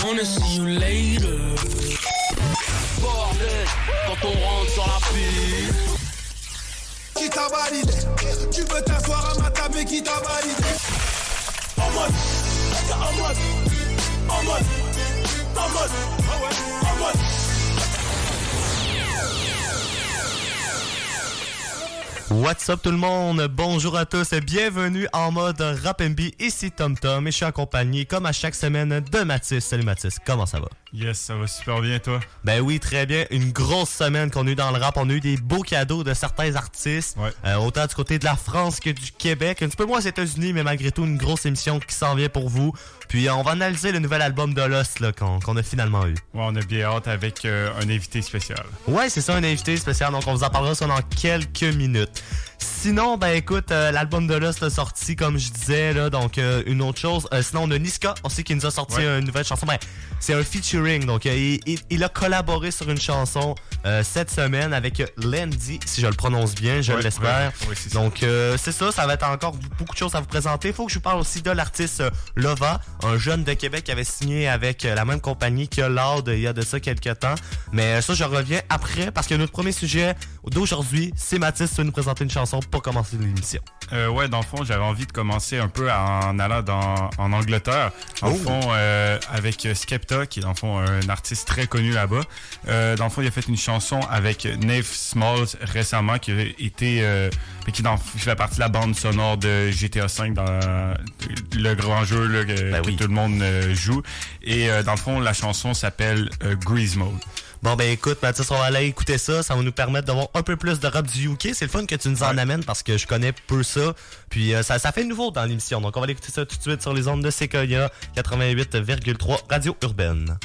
Gonna see you later. Bordel, quand on rentre sur la piste. Qui t'a validé? Tu veux t'asseoir à ma table et qui t'a validé? En mode, en mode, en mode, en mode, en mode. What's up tout le monde, bonjour à tous et bienvenue en mode Rap MB, ici Tom Tom et je suis accompagné comme à chaque semaine de Mathis. Salut Mathis, comment ça va? Yes, ça va super bien toi? Ben oui, très bien, une grosse semaine qu'on a eu dans le rap, on a eu des beaux cadeaux de certains artistes, autant du côté de la France que du Québec, un petit peu moins aux États-Unis mais malgré tout une grosse émission qui s'en vient pour vous. Puis on va analyser le nouvel album de Lost là, qu'on a finalement eu. Ouais, on a bien hâte avec un invité spécial. Ouais, c'est ça, un invité spécial, donc on vous en parlera ça dans quelques minutes. Sinon, ben écoute, l'album de Lost est sorti, comme je disais, là, donc une autre chose. Sinon, on a Niska aussi qui nous a sorti une nouvelle chanson. Ben, c'est un featuring, donc il a collaboré sur une chanson cette semaine avec Landy, si je le prononce bien, je l'espère. Ouais, c'est donc c'est ça va être encore beaucoup de choses à vous présenter. Il faut que je vous parle aussi de l'artiste Lova, un jeune de Québec qui avait signé avec la même compagnie que Loud il y a de ça quelques temps. Mais ça, je reviens après parce que notre premier sujet d'aujourd'hui, c'est Mathis qui va nous présenter une chanson pour commencer l'émission. Ouais, dans le fond, j'avais envie de commencer un peu en allant en Angleterre. Dans le fond, avec Skepta, qui est dans le fond un artiste très connu là-bas. Dans le fond, il a fait une chanson avec Nave Smalls récemment, qui a été... qui fait partie de la bande sonore de GTA V dans le grand jeu là, que tout le monde joue. Et dans le fond, la chanson s'appelle Grease Mode. Bon ben écoute Mathis, on va aller écouter ça va nous permettre d'avoir un peu plus de rap du UK. C'est le fun que tu nous en amènes parce que je connais peu ça. Puis ça fait nouveau dans l'émission, donc on va aller écouter ça tout de suite sur les ondes de Sequoia 88,3 Radio Urbaine.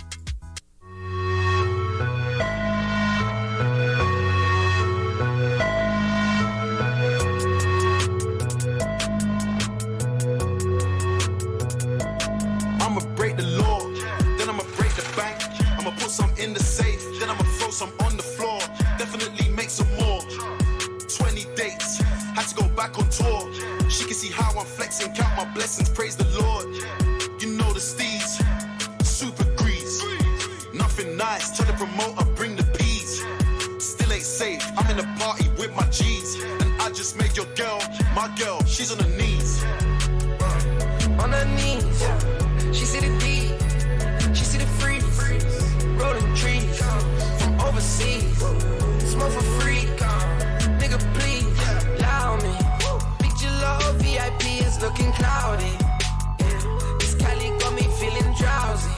I'ma break the law, then I'ma break the bank. I'ma put some in the safe, then I'ma throw some on the floor. Definitely make some more. 20 dates, had to go back on tour. She can see how I'm flexing, count my blessings, praise the Lord. You know the steez, super grease. Nothing nice, tell the promoter bring the peas. Still ain't safe, I'm in a party with my G's. And I just made your girl, my girl, she's on her knees. On her knees, she see the D, she see the freeze, rolling trees from overseas, smoke for free, nigga please, allow me. Picture low, VIP is looking cloudy. This Cali got me feeling drowsy.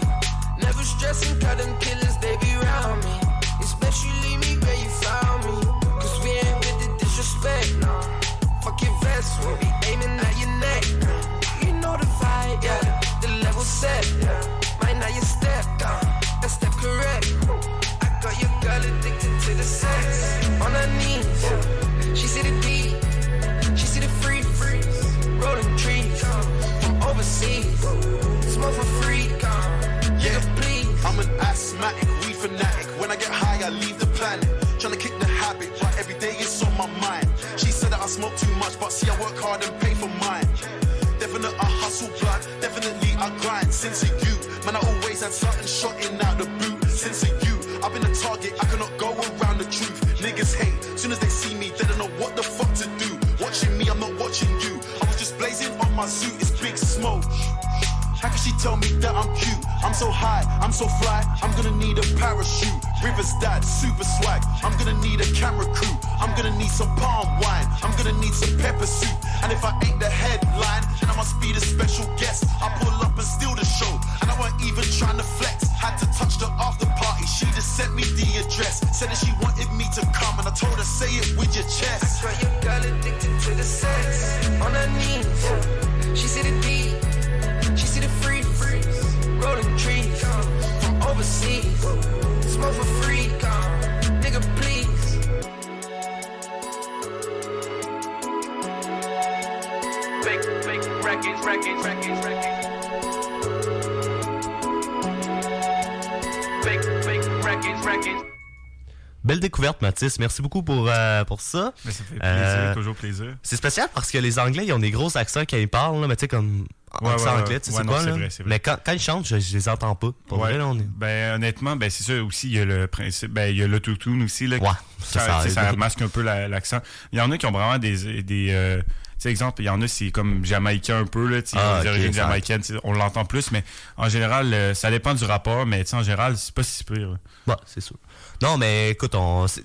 Never stressing, cut them killers, they be round me. Especially me where you found me, cause we ain't with the disrespect, no. Fuck your vest, we'll be aiming at your neck. You know the vibe, yeah, the level set, yeah. Might not your step, that step correct. I got your girl addicted to the sex. On her knees, she see the D, she see the freeze, rolling trees from overseas, smoke for free, yeah, please. I'm an asthmatic, weed fanatic. When I get high, I leave the planet. Tryna kick the habit, but every day it's on my mind. She said that I smoke too much, but see I work hard and pay for mine. Definitely I hustle blood, definitely I grind. Since a you, man I always had something shotting out the boot. Since a you, I've been a target, I cannot go around the truth. Niggas hate, soon as they see me, they don't know what the fuck to do. Watching me, I'm not watching you. I was just blazing on my suit, it's big smoke. How can she tell me that I'm cute? I'm so high, I'm so fly, I'm gonna need a parachute. River's dad, super swag, I'm gonna need a camera crew. I'm gonna need some palm wine, I'm gonna need some pepper soup. And if I ain't the headline, then I must be the special guest. I pull up and steal the show, and I weren't even trying to flex. Had to touch the after party, she just sent me the address. Said that she wanted me to come, and I told her say it with your chest. I got your girl addicted to the sex. On her knees, she see the D, she see the freeze, rolling trees from overseas, smoke for free, nigga please. Big records. Big records. Belle découverte, Mathis. Merci beaucoup pour ça. Mais ça fait plaisir, toujours plaisir. C'est spécial parce que les Anglais, ils ont des gros accents quand ils parlent, là, mais tu sais, comme accent anglais, tu sais, ouais, c'est non, quoi, c'est là? vrai, c'est vrai. Mais quand ils chantent, je les entends pas. Pour vrai, là, on est... Ben, honnêtement, ben, c'est ça aussi, il y a le principe, ben, il y a l'autotune aussi, là. Ouais, Ça masque un peu l'accent. Il y en a qui ont vraiment des tu sais, exemple, il y en a, c'est comme jamaïcain un peu, là, tu sais, les origines jamaïcaines, on l'entend plus, mais en général, ça dépend du rapport, mais tu sais, en général, c'est pas si pire. Là. Bah, c'est sûr. Non, mais écoute,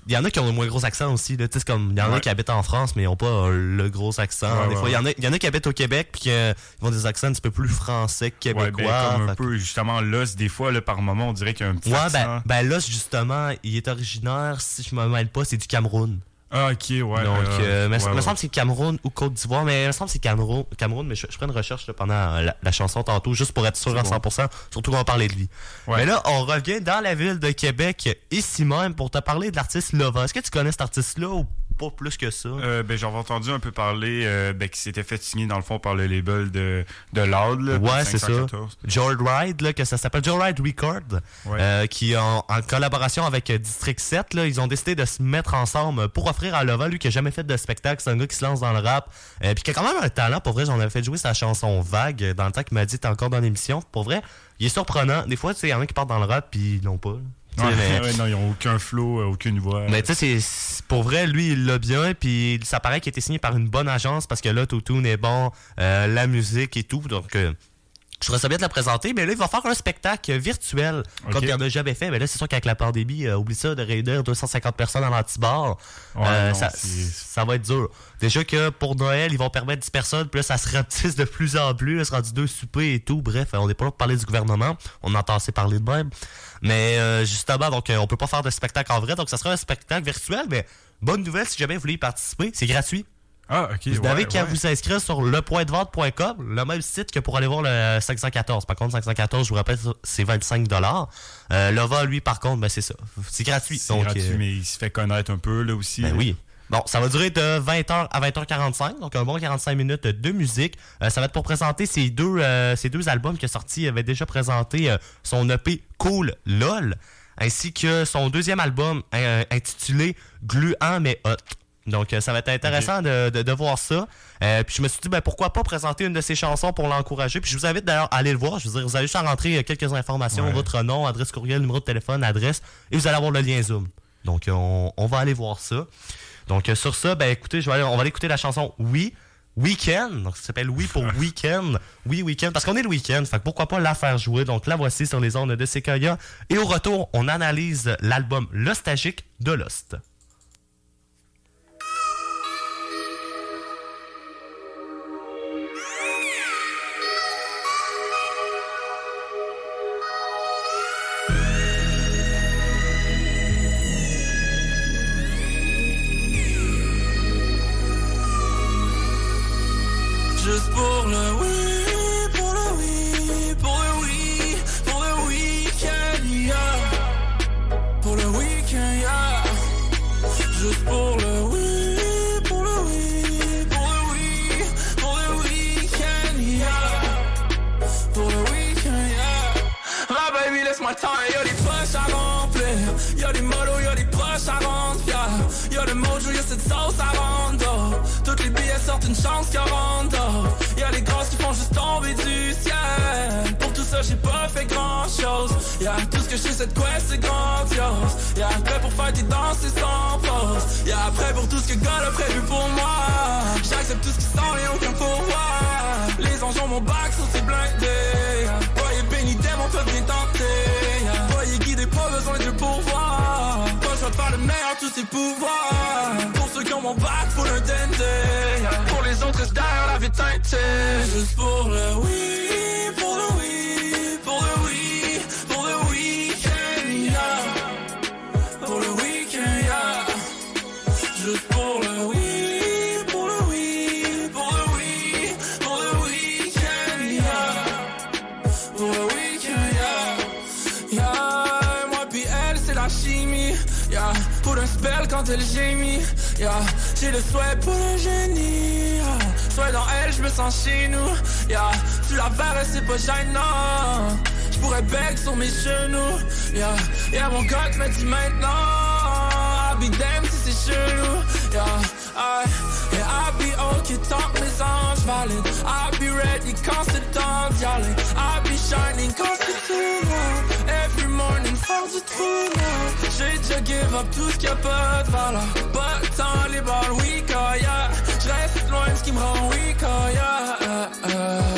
il y en a qui ont le moins gros accent aussi. Tu sais, comme il y en a qui habitent en France, mais ils n'ont pas le gros accent. Des fois, il y en a qui habitent au Québec, puis ils ont des accents un petit peu plus français que québécois. Ouais, comme un peu, justement, l'os, des fois, là, par moment, on dirait qu'il y a un petit accent. Ben l'os, justement, il est originaire, si je me mêle pas, c'est du Cameroun. Ah, ok, ouais. Donc, il me semble que c'est Cameroun ou Côte d'Ivoire, mais il me semble que c'est Cameroun, mais je ferai une recherche là, pendant la chanson tantôt, juste pour être sûr à 100%, surtout qu'on va parler de lui. Ouais. Mais là, on revient dans la ville de Québec, ici même, pour te parler de l'artiste Lova. Est-ce que tu connais cet artiste-là ou pas plus que ça? Ben, j'en ai entendu un peu parler, qui s'était fait signer, dans le fond, par le label de Loud, là. Ouais, c'est ça. Joyride, là, que ça s'appelle Joyride Record, qui, en collaboration avec District 7, là, ils ont décidé de se mettre ensemble pour offrir à Lova, lui qui a jamais fait de spectacle, c'est un gars qui se lance dans le rap, puis qui a quand même un talent, pour vrai. J'en avais fait jouer sa chanson Vague dans le temps qu'il m'a dit t'es encore dans l'émission. Pour vrai, il est surprenant. Des fois, tu sais, il y en a qui partent dans le rap puis ils l'ont pas. Ouais, non, ils n'ont aucun flow, aucune voix. Mais tu sais, pour vrai, lui, il l'a bien, puis ça paraît qu'il a été signé par une bonne agence parce que là, l'autotune est bon, la musique et tout, donc... je trouvais ça bien de la présenter, mais là, il va faire un spectacle virtuel, comme il en a jamais fait. Mais là, c'est sûr qu'avec la pandémie, oublie ça, de réunir 250 personnes à l'antibar, ça va être dur. Déjà que pour Noël, ils vont permettre 10 personnes, puis là, ça se rapetisse de plus en plus. Là, ça sera du 2 soupers et tout. Bref, on n'est pas là pour parler du gouvernement. On entend assez parler de même. Mais justement, donc, on peut pas faire de spectacle en vrai. Donc, ça sera un spectacle virtuel. Mais bonne nouvelle, si jamais vous voulez y participer, c'est gratuit. Ah, ok. Vous n'avez qu'à vous inscrire sur lepointdevente.com, le même site que pour aller voir le 514. Par contre, 514, je vous rappelle, c'est 25 $. Lova, lui, par contre, ben, c'est ça. C'est gratuit. C'est gratuit, mais il se fait connaître un peu, là, aussi. Ben oui. Bon, ça va durer de 20h à 20h45, donc un bon 45 minutes de musique. Ça va être pour présenter ces deux albums qu'il a sortis. Il avait déjà présenté son EP Cool LOL, ainsi que son deuxième album intitulé Gluant mais hot. Donc, ça va être intéressant de voir ça. Puis je me suis dit, ben pourquoi pas présenter une de ses chansons pour l'encourager. Puis je vous invite d'ailleurs à aller le voir. Je veux dire, vous allez juste à rentrer quelques informations, votre nom, adresse courriel, numéro de téléphone, adresse, et vous allez avoir le lien Zoom. Donc, on va aller voir ça. Donc, sur ça, ben écoutez, on va aller écouter la chanson Oui, Weekend. Donc, ça s'appelle Oui pour Weekend. Oui, Weekend, parce qu'on est le week-end. Fait que pourquoi pas la faire jouer. Donc, la voici sur les ondes de Sequoia. Et au retour, on analyse l'album Lostagique de Lost. Juste pour le oui, pour le oui, pour le oui, pour le week-end, yeah. Pour le week-end, yeah. Juste pour le oui, pour le oui, pour le oui, pour le week-end, yeah. Pour le week-end, yeah. Ah baby, laisse-moi temps, y'a des poches à remplir. Y'a des motos, y'a des proches à rendre, yeah. Y'a le mojo, y'a cette sauce à rendre. Toutes les billets sortent une chance qu'il rentre. Y'a les grosses qui font juste tomber du ciel. Pour tout ça, j'ai pas fait grand chose. Y'a tout ce que je sais, cette quest, c'est grandiose. Y'a prêt pour faire des danses et sans pause. Y'a prêt pour tout ce que God a prévu pour moi. J'accepte tout ce qui sent et aucun pourvoi. Les anges ont mon bac sur ces blindés. Voyez béni, démons peuvent bien tenter. Voyez guidé, pas besoin de pourvoir. Quand je vais faire le meilleur, tous ces pouvoirs. Pour ceux qui ont mon bac, faut le denter. Pour les autres, reste derrière la vie teintée. Juste pour le oui, pour le oui, pour le oui, pour le week-end, yeah. Pour le week-end, yeah. Juste pour le oui, pour le oui, pour le oui, pour le week-end, yeah. Pour le week-end, yeah. Yeah, moi pis elle, c'est la chimie, yeah. Pour un spell quand elle gémit, yeah. J'ai le souhait pour le génie, yeah. Soit dans elle, je me sens chez nous, yeah. Tu la verrais, c'est pas gênant. J'pourrais bec sur mes genoux, yeah. Yeah, mon coq me dit maintenant, I'll be damned si c'est chelou, yeah. I'll be okay, tant mes anges valent. I'll be ready quand c'est le temps d'y aller. I'll be shining quand c'est tout noir. Every morning, fort du trou noir. J'ai déjà give up tout ce qui a pas de valeur. Pas tant les balles, oui, yeah. J'reste loin de ce qui me rend weak, yeah.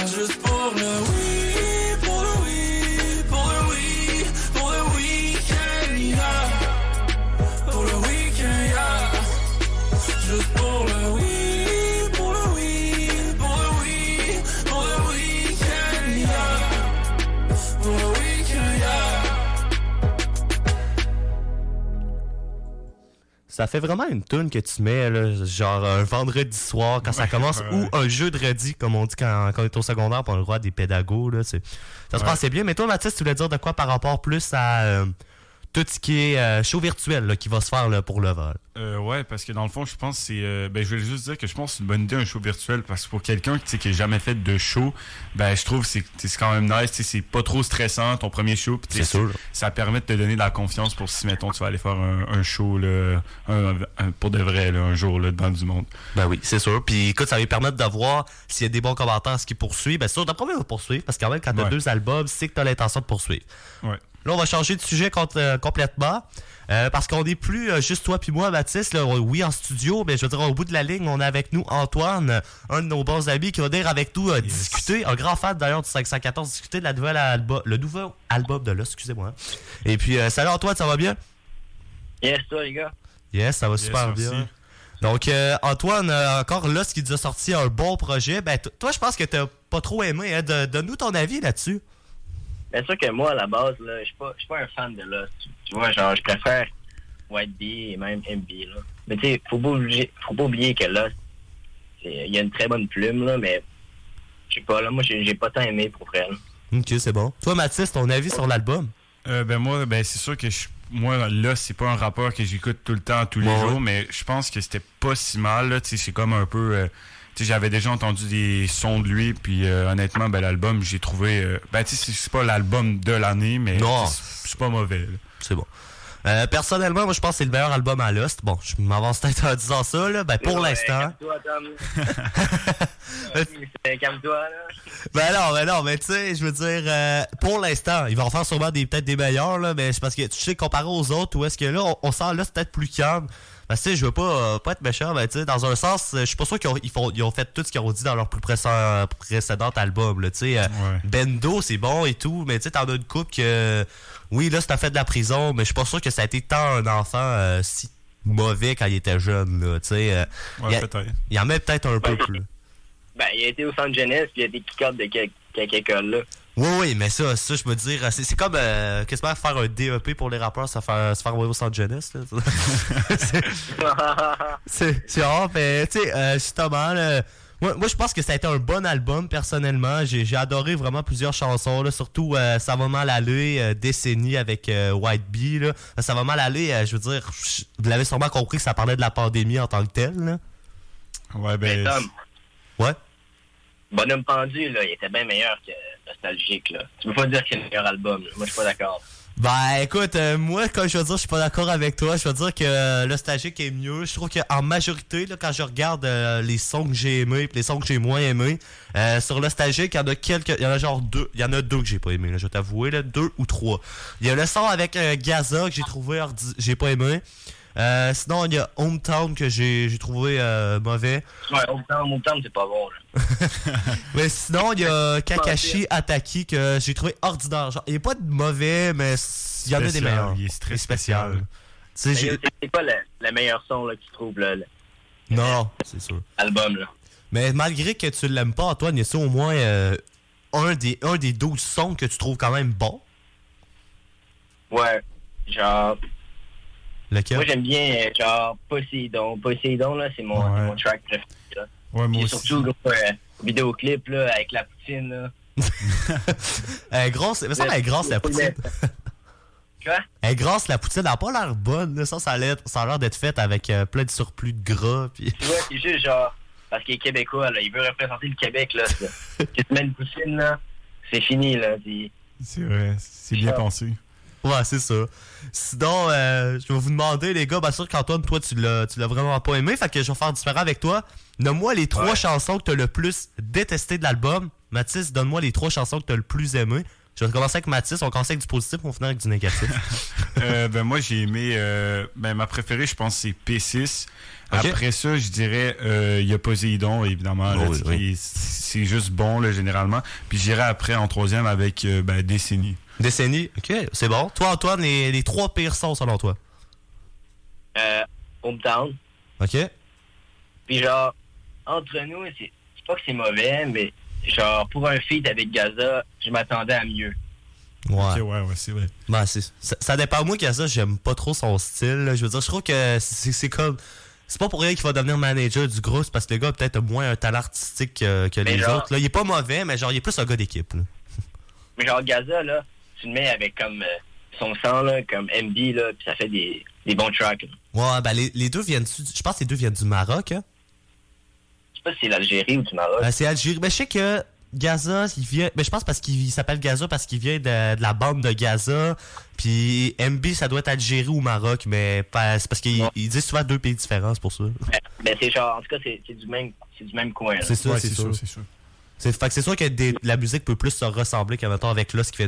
Juste pour le oui, pour le oui, pour le oui, pour le week-end, yeah. Pour le week-end, yeah. Juste pour le oui, pour le oui, pour le oui, pour le week-end, yeah. Pour le week-end, yeah. Ça fait vraiment une tune que tu mets, là, genre un vendredi soir quand ça commence, ou un jeudi, comme on dit quand on est au secondaire, pour le droit des pédagogues. Là, ça se passait bien. Mais toi, Mathis, tu voulais dire de quoi par rapport plus à tout ce qui est show virtuel là, qui va se faire là, pour le vol? Ouais, parce que dans le fond, je pense que c'est... je vais juste dire que je pense que c'est une bonne idée, un show virtuel, parce que pour quelqu'un qui n'a jamais fait de show, je trouve que c'est quand même nice, c'est pas trop stressant, ton premier show, c'est sûr. Ça permet de te donner de la confiance pour si, mettons, tu vas aller faire un show, là, pour de vrai, là, un jour, là, devant du monde. Ben oui, c'est sûr. Puis écoute, ça va lui permettre de voir s'il y a des bons commentaires, ce qui poursuit. Ben c'est sûr, d'après moi, il va poursuivre, parce que quand même, quand t'as 2 albums, c'est que t'as l'intention de poursuivre. Ouais. Là, on va changer de sujet complètement. Parce qu'on n'est plus juste toi puis moi, Baptiste. Là, oui, en studio, mais je veux dire, au bout de la ligne, on a avec nous Antoine, un de nos bons amis, qui va venir avec nous discuter. Un grand fan d'ailleurs du 514, discuter de le nouvel album de là, excusez-moi. Et puis, salut Antoine, ça va bien? Yes, toi, les gars. Yes, ça va super bien. Aussi. Donc, Antoine, encore là, ce qui nous a sorti un bon projet. Ben, toi, je pense que t'as pas trop aimé. Hein? Donne-nous ton avis là-dessus. Bien sûr que moi, à la base, là, je suis pas un fan de Lost. Tu vois, genre, je préfère White Bee et même MB, là. Mais tu sais, faut pas oublier que Lost, il y a une très bonne plume, là, mais je sais pas, là, moi, j'ai pas tant aimé pour vrai. Là. Ok, c'est bon. Toi, Mathis, ton avis sur l'album? Moi, c'est sûr que moi, là, c'est pas un rappeur que j'écoute tout le temps, tous les jours, mais je pense que c'était pas si mal, là. Tu sais, c'est comme un peu... j'avais déjà entendu des sons de lui, puis honnêtement, l'album, j'ai trouvé... c'est pas l'album de l'année, mais c'est pas mauvais. Là. C'est bon. Personnellement, moi, je pense que c'est le meilleur album à Lost. Bon, je m'avance peut-être en disant ça, là. Ben, pour l'instant... Calme-toi, Tom. Calme-toi, là. Ben non, mais tu sais, je veux dire, pour l'instant, il va en faire sûrement peut-être des meilleurs, là, mais c'est parce que, tu sais, comparé aux autres, où est-ce que là, on sent là, c'est peut-être plus calme. Parce que, tu sais, je veux pas être méchant, mais tu sais, dans un sens, je suis pas sûr qu'ils ont fait tout ce qu'ils ont dit dans leur plus précédent album, là, tu sais. Bendo, c'est bon et tout, mais tu sais, t'en as une couple que, oui, là, c'est fait de la prison, mais je suis pas sûr que ça a été tant un enfant si mauvais quand il était jeune, là, tu sais. Peut-être. Il y en met peut-être un peu plus. Ben, il a été au centre jeunesse, puis il a été kick-out de quelques écoles, là. Oui, mais ça, je veux dire, c'est comme quasiment faire un DEP pour les rappeurs, se faire envoyer au centre jeunesse, là. c'est rare, mais tu sais, justement, là, moi, je pense que ça a été un bon album, personnellement. J'ai adoré vraiment plusieurs chansons, là, surtout Ça va mal aller, Décennie avec White Bee, là. Ça va mal aller, je veux dire, vous l'avez sûrement compris que ça parlait de la pandémie en tant que telle, là. Ouais, Mais Tom, ouais. Bonhomme Pendu, là, il était bien meilleur que Nostalgique, là. Tu peux pas dire que c'est le meilleur album, là. Moi, je suis pas d'accord. Ben, écoute, moi, quand je veux dire, je suis pas d'accord avec toi. Je veux dire que Nostalgique est mieux. Je trouve qu'en majorité, là, quand je regarde les sons que j'ai aimés et les sons que j'ai moins aimés, sur Nostalgique, il y en a quelques... Il y en a genre 2. Il y en a 2 que j'ai pas aimé, là, je vais t'avouer, là, 2 ou 3. Il y a le son avec Gaza que j'ai trouvé... j'ai pas aimé. Sinon, il y a Hometown que j'ai trouvé mauvais. Ouais, Hometown, c'est pas bon, là. Mais sinon, il y a Kakashi Ataki que j'ai trouvé ordinaire. Genre, il n'y a pas de mauvais, mais il y en a des meilleurs. Il est très spécial. C'est pas le meilleur son là, que tu trouves, là. Non, c'est sûr. Album, là. Mais malgré que tu l'aimes pas, Antoine, y a-t-il au moins un des 12 sons que tu trouves quand même bon? Ouais, genre... Lequel? Moi, j'aime bien, genre, Poséidon. Poséidon, là, c'est mon track préféré, là. Ouais, moi et aussi. surtout, vidéoclip, là, avec la poutine, là. Grosse, mais ça, elle est grosse, la poutine. Quoi? Elle est grosse, la poutine, elle n'a pas l'air bonne, là. Ça a l'air d'être fait avec plein de surplus de gras, puis... Tu vois, c'est juste, genre, parce qu'il est québécois, là, il veut représenter le Québec, là. Tu te mets une poutine, là, c'est fini, là. C'est vrai, c'est bien pensé. Ouais, c'est ça. Sinon, je vais vous demander, les gars, bien sûr qu'Antoine, toi, tu l'as vraiment pas aimé, fait que je vais faire différent avec toi. Nomme-moi les 3 chansons que t'as le plus détesté de l'album. Mathis, donne-moi les 3 chansons que t'as le plus aimé. Je vais commencer avec Mathis, on commence avec du positif, on va finir avec du négatif. Moi, j'ai aimé... ma préférée, je pense, c'est P6. Ok. Après ça, je dirais, il y a Poséidon, évidemment. Là, oui. C'est juste bon, là, généralement. Puis j'irai après, en troisième, avec Décennie. Décennie, ok, c'est bon. Toi, Antoine, les 3 pires sons selon toi. Hometown. Ok? Puis genre, entre nous, c'est pas que c'est mauvais, mais genre, pour un feat avec Gaza, je m'attendais à mieux. Ouais. Ok, ouais, c'est vrai. Ben, ça dépend. Moi, Gaza, j'aime pas trop son style. Là. Je veux dire, je trouve que c'est comme... C'est pas pour rien qu'il va devenir manager du groupe, c'est parce que le gars a peut-être moins un talent artistique que les genre, autres. Là, il est pas mauvais, mais genre, il est plus un gars d'équipe. Là. Mais genre, Gaza, là, tu le mets avec comme son sang, là, comme MB, là, puis ça fait des bons tracks. Là. Ouais, ben les deux viennent je pense que les deux viennent du Maroc. Hein? Je sais pas si c'est l'Algérie ou du Maroc. C'est Algérie. Ben, je sais que Gaza, il vient... Ben, je pense parce qu'il s'appelle Gaza parce qu'il vient de la bande de Gaza. Puis MB, ça doit être Algérie ou Maroc, mais c'est parce qu'il dit souvent 2 pays différents, c'est pour ça. Ben, c'est genre, en tout cas, c'est du même coin. Là. C'est ça, Ouais, c'est sûr. c'est sûr. Fait que c'est sûr que la musique peut plus se ressembler qu'en mettons avec Lost qui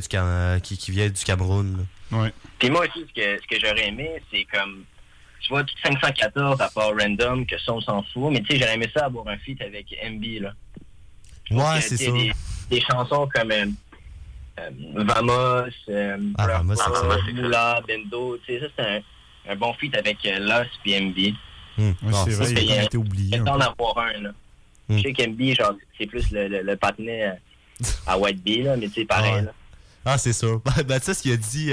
vient du Cameroun. Là. Ouais. Puis moi aussi, ce que j'aurais aimé, c'est comme, tu vois, tout 514 à part Random, que ça, on s'en fout, mais tu sais, j'aurais aimé ça avoir un feat avec MB, là. Ouais, c'est ça. Des chansons comme Vamos, Vamos, Moula, Bendo, tu sais, ça, c'est un bon feat avec Lost puis MB. Ouais, Non, c'est ça, vrai, il a été Il oublié. est un temps peu. d'en avoir un, là. Je sais qu'MB, genre, c'est plus le patinet à White Bee, là, mais tu sais, pareil, Ouais. là. Ah, c'est sûr. Ben, tu sais, ce qu'il a dit,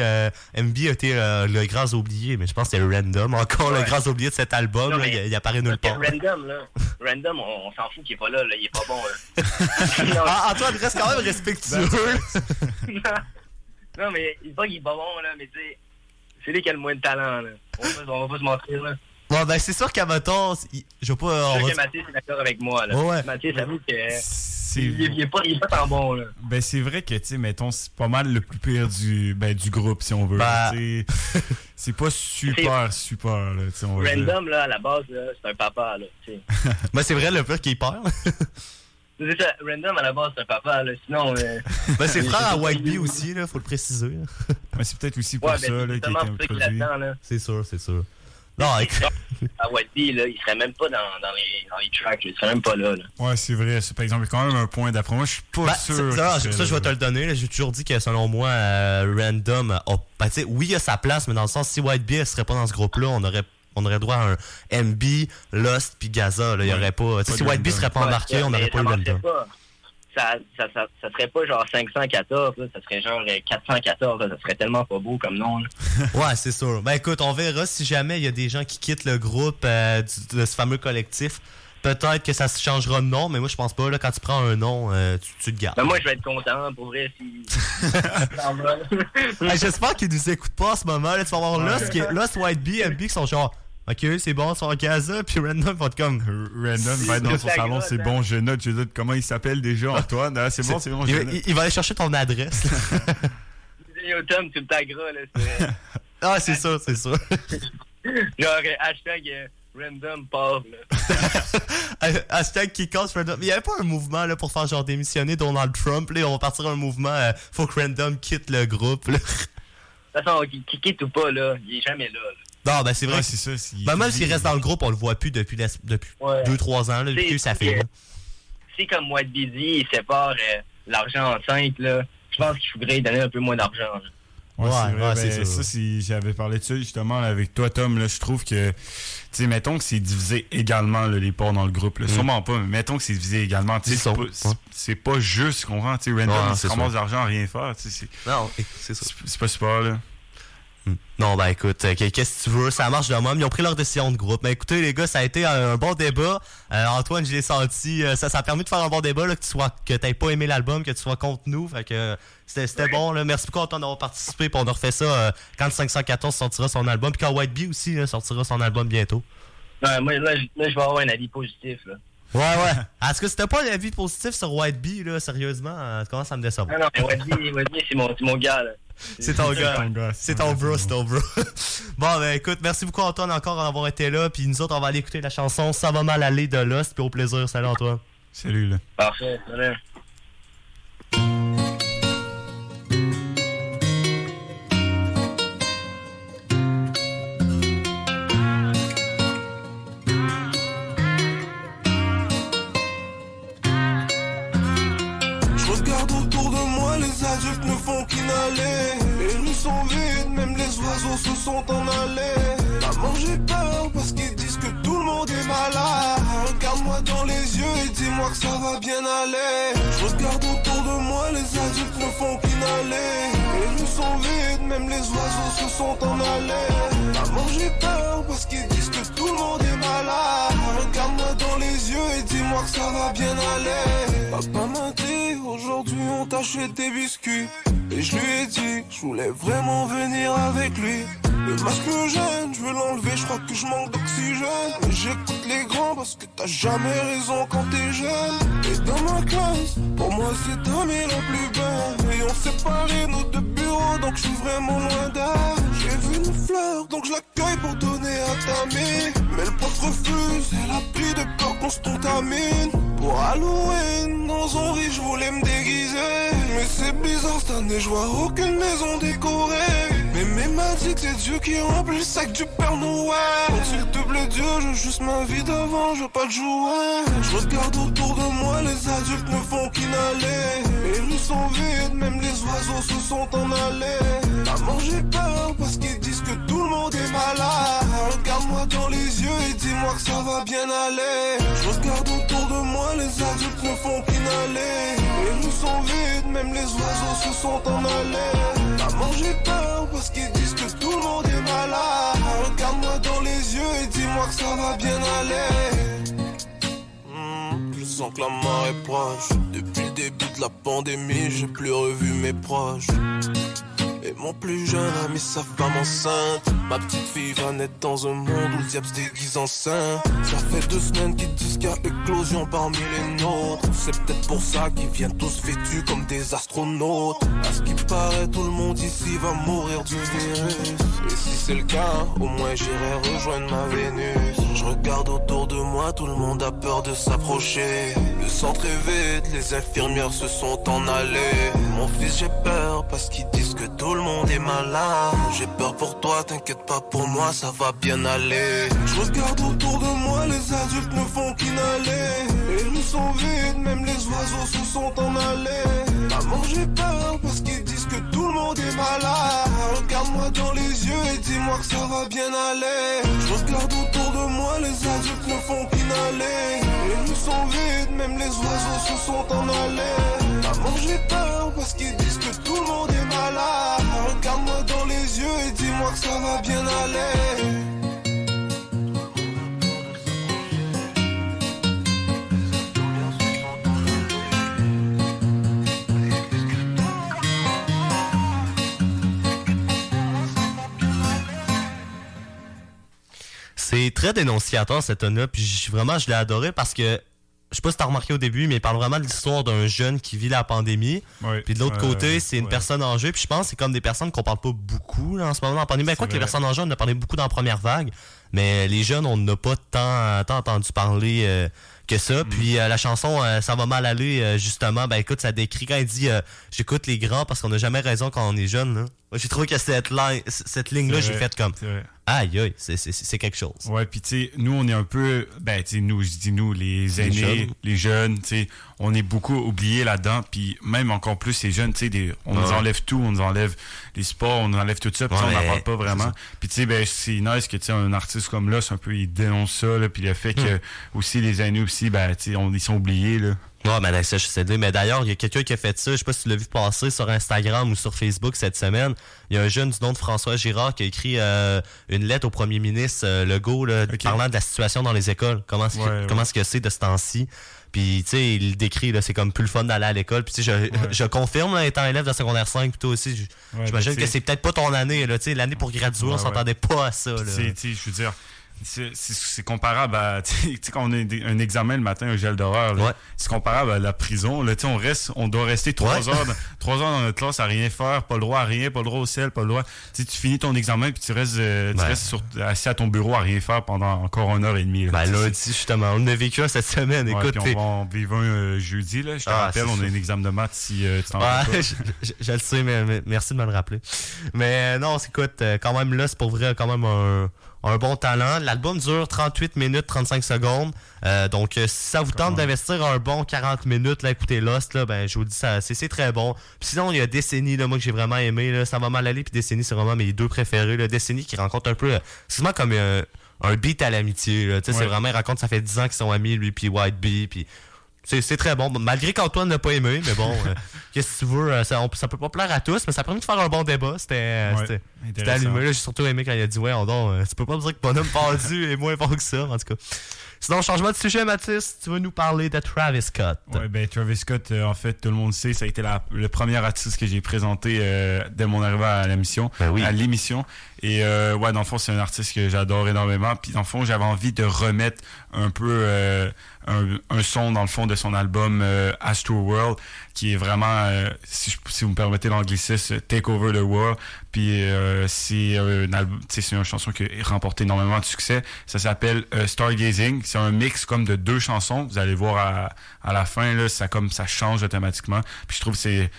MB a été le grand oublié, mais je pense que c'est Random. Encore le grand oublié de cet album, Non, là, mais- il apparaît nulle part. Random, on s'en fout qu'il est pas là, il est pas bon, là. Ah, Antoine, reste quand même respectueux. Non, mais il pas qu'il est pas bon, là, mais tu sais, c'est lui qui a le moins de talent, là. On va pas se mentir, là. Bon, ben, c'est sûr qu'à mettons, je vais pas... Je on sais va- que Mathis est d'accord avec moi, là. Ouais. Mathis avoue que C'est il est pas tant bon, là. Ben, c'est vrai que, tu sais, mettons, c'est pas mal le plus pire du groupe, si on veut. Ben- Tu sais, c'est pas super, là, tu sais, on va dire. Random, là, à la base, là, c'est un papa, là, tu sais. Ben, c'est vrai, le pire qu'il perd. C'est ça, Random, à la base, c'est un papa, là. Sinon, Ben, c'est frère à White Bee aussi, là, faut le préciser. Là. Mais c'est peut-être aussi pour ouais, ça, ben, là, c'est qu'il a justement été pour ça qu'il introduit. l'attend, là. C'est sûr, c'est sûr. Non, écoute... À White Bee, là, il serait même pas dans les tracks, il serait même pas là, là. Ouais, c'est vrai. C'est, par exemple, quand même un point d'après moi. Je suis pas Ben, sûr. ça, qu'il ça, serait je vais te là. le donner. là. J'ai toujours dit que selon moi, Random ben, tu sais, oui, il a sa place, mais dans le sens, si White Bee ne serait pas dans ce groupe-là, on aurait droit à un MB, Lost puis Gaza. Là, il y Ouais. aurait pas. Tu sais, Pas si de White Bee Random. serait pas embarqué, Ouais, on mais n'aurait pas eu ça marcherait Random. pas. Ça serait pas genre 514, là, ça serait genre 414, là, ça serait tellement pas beau comme nom. Là. Ouais, c'est sûr. Ben écoute, on verra si jamais il y a des gens qui quittent le groupe de ce fameux collectif. Peut-être que ça se changera de nom, mais moi je pense pas. Là, quand tu prends un nom, tu te gardes. Ben, moi, je vais être content, pour vrai, si... s'en va. Hey, j'espère qu'ils nous écoutent pas en ce moment. Là, tu vas voir Lost, White Bee, MB qui sont genre ok, c'est bon, ils sont en Gaza, puis Random va être comme. Random va être dans son C'est salon, grosse, c'est hein. bon, je note, comment il s'appelle déjà, Antoine? Ah, c'est bon, je note. Il va aller chercher ton adresse. Yo, Tom, tu me tagueras, là, c'est... Ah, c'est ça, c'est ça. Genre, hashtag random pauvre, là. Hashtag qui casse Random. Il y avait pas un mouvement là, pour faire genre démissionner Donald Trump. Là, on va partir un mouvement faut que Random quitte le groupe. Là. De toute façon, qu'il quitte ou pas, là, il est jamais là. Non, ben c'est vrai. Ouais, que- c'est ça. c'est- Ben, même s'il reste dans le groupe, on le voit plus depuis Ouais. 2-3 ans. Là, depuis que ça fait. Là. Si, comme White Bee dit, il sépare l'argent en 5, là, je pense qu'il faudrait lui donner un peu moins d'argent. là. Ouais, Ouais, c'est vrai. ouais, c'est Ben, ça. j'avais parlé de ça justement là, avec toi, Tom. Là, je trouve que, tu sais, mettons que c'est divisé également là, les ports dans le groupe. Là. Sûrement pas, mais mettons que c'est divisé également. Tu sais, Ils sont- c'est pas juste, comprends? Tu sais, Random, Ouais, il c'est se ramasse sûr. d'argent à rien faire. Tu sais, Non, c'est ça. c'est pas super, là. Non, ben écoute, qu'est-ce que tu veux? Ça marche de même. Ils ont pris leur décision de groupe. Mais écoutez, les gars, ça a été un bon débat. Antoine, je l'ai senti. Ça a permis de faire un bon débat, là, que t'aies pas aimé l'album, que tu sois contre nous. Fait que c'était bon. Là. Merci beaucoup, Antoine, d'avoir participé. Puis on a refait ça quand le 514 sortira son album. Puis quand White Bee aussi là, sortira son album bientôt. Ouais, moi, là, je vais avoir un avis positif. Là. Ouais. Est-ce que c'était pas un avis positif sur White Bee, là, sérieusement? Tu commences à me décevoir. Non, mais Waddy, c'est mon gars, là. C'est ton gars. C'est ton bro, c'est ton bro. Bon, ben écoute, merci beaucoup Antoine encore d'avoir été là. Puis nous autres, on va aller écouter la chanson Ça va mal aller de Lost. Puis au plaisir. Salut Antoine. Salut, là. Parfait, salut. Je regarde autour de moi, les adultes ne font qu'inhaler. Les rues sont vides, même les oiseaux se sont en allés. Maman, j'ai peur parce qu'ils disent que tout le monde est malade. Regarde-moi dans les yeux et dis-moi que ça va bien aller. Je regarde autour de moi, les adultes ne font qu'inhaler. Les rues sont vides, même les oiseaux se sont en allés. Maman, j'ai peur parce qu'ils disent que tout le monde est malade. Regarde-moi dans les yeux et dis-moi que ça va bien aller. Papa m'a dit, aujourd'hui on t'achète des biscuits. Et je lui ai dit, je voulais vraiment venir avec lui. Le masque me gêne, je veux l'enlever, je crois que je manque d'oxygène. Mais j'écoute les grands parce que t'as jamais raison quand t'es jeune. Et dans ma classe, pour moi c'est Tammy la plus belle. Et on séparé nos deux bureaux, donc je suis vraiment loin d'elle. J'ai vu une fleur, donc je l'accueille pour donner à Tammy. Mais le prof refuse, elle a pris de peur qu'on se contamine. Pour Halloween, dans son riz, je voulais me déguiser. Mais c'est bizarre, cette année, je vois aucune maison décorée. Mais m'a dit que c'est Dieu qui remplit le sac du Père Noël. Donc s'il te plaît Dieu, je veux juste ma vie d'avant, je veux pas de jouer. Je regarde autour de moi, les adultes ne font qu'inhaler. Les rues sont vides, même les oiseaux se sont en allés. Maman, j'ai peur parce qu'ils disent que tout le monde est malade. Regarde-moi dans les yeux et dis-moi que ça va bien aller. Je regarde autour de moi, les adultes ne font qu'inhaler. Les rues sont vides, même les oiseaux se sont en allés. Maman, j'ai peur parce qu'ils disent que tout le monde est malade. Regarde-moi dans les yeux et dis-moi que ça va bien aller. Je sens que la mort est proche. Depuis le début de la pandémie, j'ai plus revu mes proches. Et mon plus jeune ami sa femme enceinte. Ma petite fille va naître dans un monde où le diable se déguise en saint. Ça fait 2 semaines qu'ils disent qu'il y a éclosion parmi les nôtres. C'est peut-être pour ça qu'ils viennent tous vêtus comme des astronautes. À ce qui paraît, tout le monde ici va mourir du virus. Et si c'est le cas, au moins j'irai rejoindre ma Vénus. Je regarde autour de moi, tout le monde a peur de s'approcher. Le centre est vide, les infirmières se sont en allées. Mon fils, j'ai peur parce qu'ils disent que tout le monde est malade. J'ai peur pour toi, t'inquiète pas pour moi, ça va bien aller. Je regarde autour de moi, les adultes ne font qu'inhaler. Les rues sont vides, même les oiseaux se sont en allés. Maman, j'ai peur parce qu'ils disent que tout le monde est malade. Regarde-moi dans les yeux et dis-moi que ça va bien aller. Je regarde autour de moi, les adultes ne font qu'inhaler. Les rues sont vides, même les oiseaux se sont en allés. Maman, j'ai peur parce qu'ils disent que tout le monde est malade. Regarde-moi dans les yeux et dis-moi que ça va bien aller. C'est très dénonciateur cette tonne-là, puis vraiment je l'ai adoré parce que je sais pas si t'as remarqué au début, mais il parle vraiment de l'histoire d'un jeune qui vit la pandémie. Ouais, puis de l'autre côté, c'est une personne âgée. Puis je pense que c'est comme des personnes qu'on parle pas beaucoup là, en ce moment dans la pandémie. Ben, quoi que les personnes âgées, on en a parlé beaucoup dans la première vague. Mais les jeunes, on n'a pas tant entendu parler que ça. Puis la chanson Ça va mal aller, justement, ben écoute, ça décrit quand il dit j'écoute les grands parce qu'on n'a jamais raison quand on est jeune. Là. Moi, j'ai trouvé que cette ligne-là, j'ai fait comme aïe aïe, c'est quelque chose. Ouais, puis tu sais, nous, on est un peu, ben tu sais, nous, je dis nous, les aînés, les jeunes, tu sais, on est beaucoup oubliés là-dedans, puis même encore plus les jeunes, tu sais, on nous enlève tout, on nous enlève les sports, on nous enlève tout ça, puis on n'en parle pas vraiment. Puis tu sais, ben c'est nice que tu sais, un artiste comme là, c'est un peu, il dénonce ça, là, puis le fait que aussi les aînés aussi, ben tu sais, ils sont oubliés, là. Ouais, mais ça, je sais dire. Mais d'ailleurs, il y a quelqu'un qui a fait ça. Je sais pas si tu l'as vu passer sur Instagram ou sur Facebook cette semaine. Il y a un jeune du nom de François Girard qui a écrit une lettre au premier ministre Legault là, parlant de la situation dans les écoles. Comment est-ce que c'est de ce temps-ci? Puis, tu sais, il le décrit, là, c'est comme plus le fun d'aller à l'école. Puis, tu sais, je confirme, là, étant élève de secondaire 5, puis toi aussi, j'imagine que c'est peut-être pas ton année, là, tu sais, l'année pour graduer, on s'entendait pas à ça, là. Tu sais, je veux dire, c'est comparable à, tu sais, quand on a un examen le matin, un gel d'horreur, là, Ouais. c'est comparable à la prison. Là, tu sais, on doit rester 3 heures dans notre classe à rien faire, pas le droit à rien, pas le droit au sel, pas le droit. Tu sais, tu finis ton examen puis tu restes assis à ton bureau à rien faire pendant encore 1h30. Là, Ben lundi, justement, on a vécu cette semaine. Ouais, Écoute, puis on va en vivre un jeudi. Là. Je te rappelle, on a un examen de maths si tu t'en rappelles pas. je le sais, mais merci de me le rappeler. Mais non, écoute, quand même là, c'est pour vrai quand même un bon talent. L'album dure 38 minutes 35 secondes. Donc, si ça vous tente d'investir un bon 40 minutes, là, écoutez Lost, là, ben, je vous dis, c'est très bon. Puis sinon, il y a Destiny, là, moi, que j'ai vraiment aimé. Là, ça va mal aller, puis Destiny, c'est vraiment mes deux préférés. Là. Destiny qui rencontre un peu, c'est vraiment comme un beat à l'amitié. Là. C'est vraiment, il raconte, ça fait 10 ans qu'ils sont amis, lui, puis White Bee, puis... C'est très bon, malgré qu'Antoine n'a pas aimé, mais bon, qu'est-ce que tu veux, ça peut pas plaire à tous, mais ça a permis de faire un bon débat, c'était allumé, là, j'ai surtout aimé quand il a dit, ouais, tu peux pas me dire que Bonhomme Pendu est moins bon que ça, en tout cas. Sinon, changement de sujet, Mathis, tu veux nous parler de Travis Scott. Ouais, ben Travis Scott, en fait, tout le monde sait, ça a été le premier artiste que j'ai présenté dès mon arrivée à l'émission. Ben oui. À l'émission. Et ouais, dans le fond, c'est un artiste que j'adore énormément. Puis dans le fond, j'avais envie de remettre un peu un son dans le fond de son album Astro World, qui est vraiment, si vous me permettez l'anglicisme, Take Over the World. Puis c'est une chanson qui a remporté énormément de succès. Ça s'appelle Stargazing. C'est un mix comme de 2 chansons. Vous allez voir à la fin, là, ça change automatiquement. Puis je trouve que c'est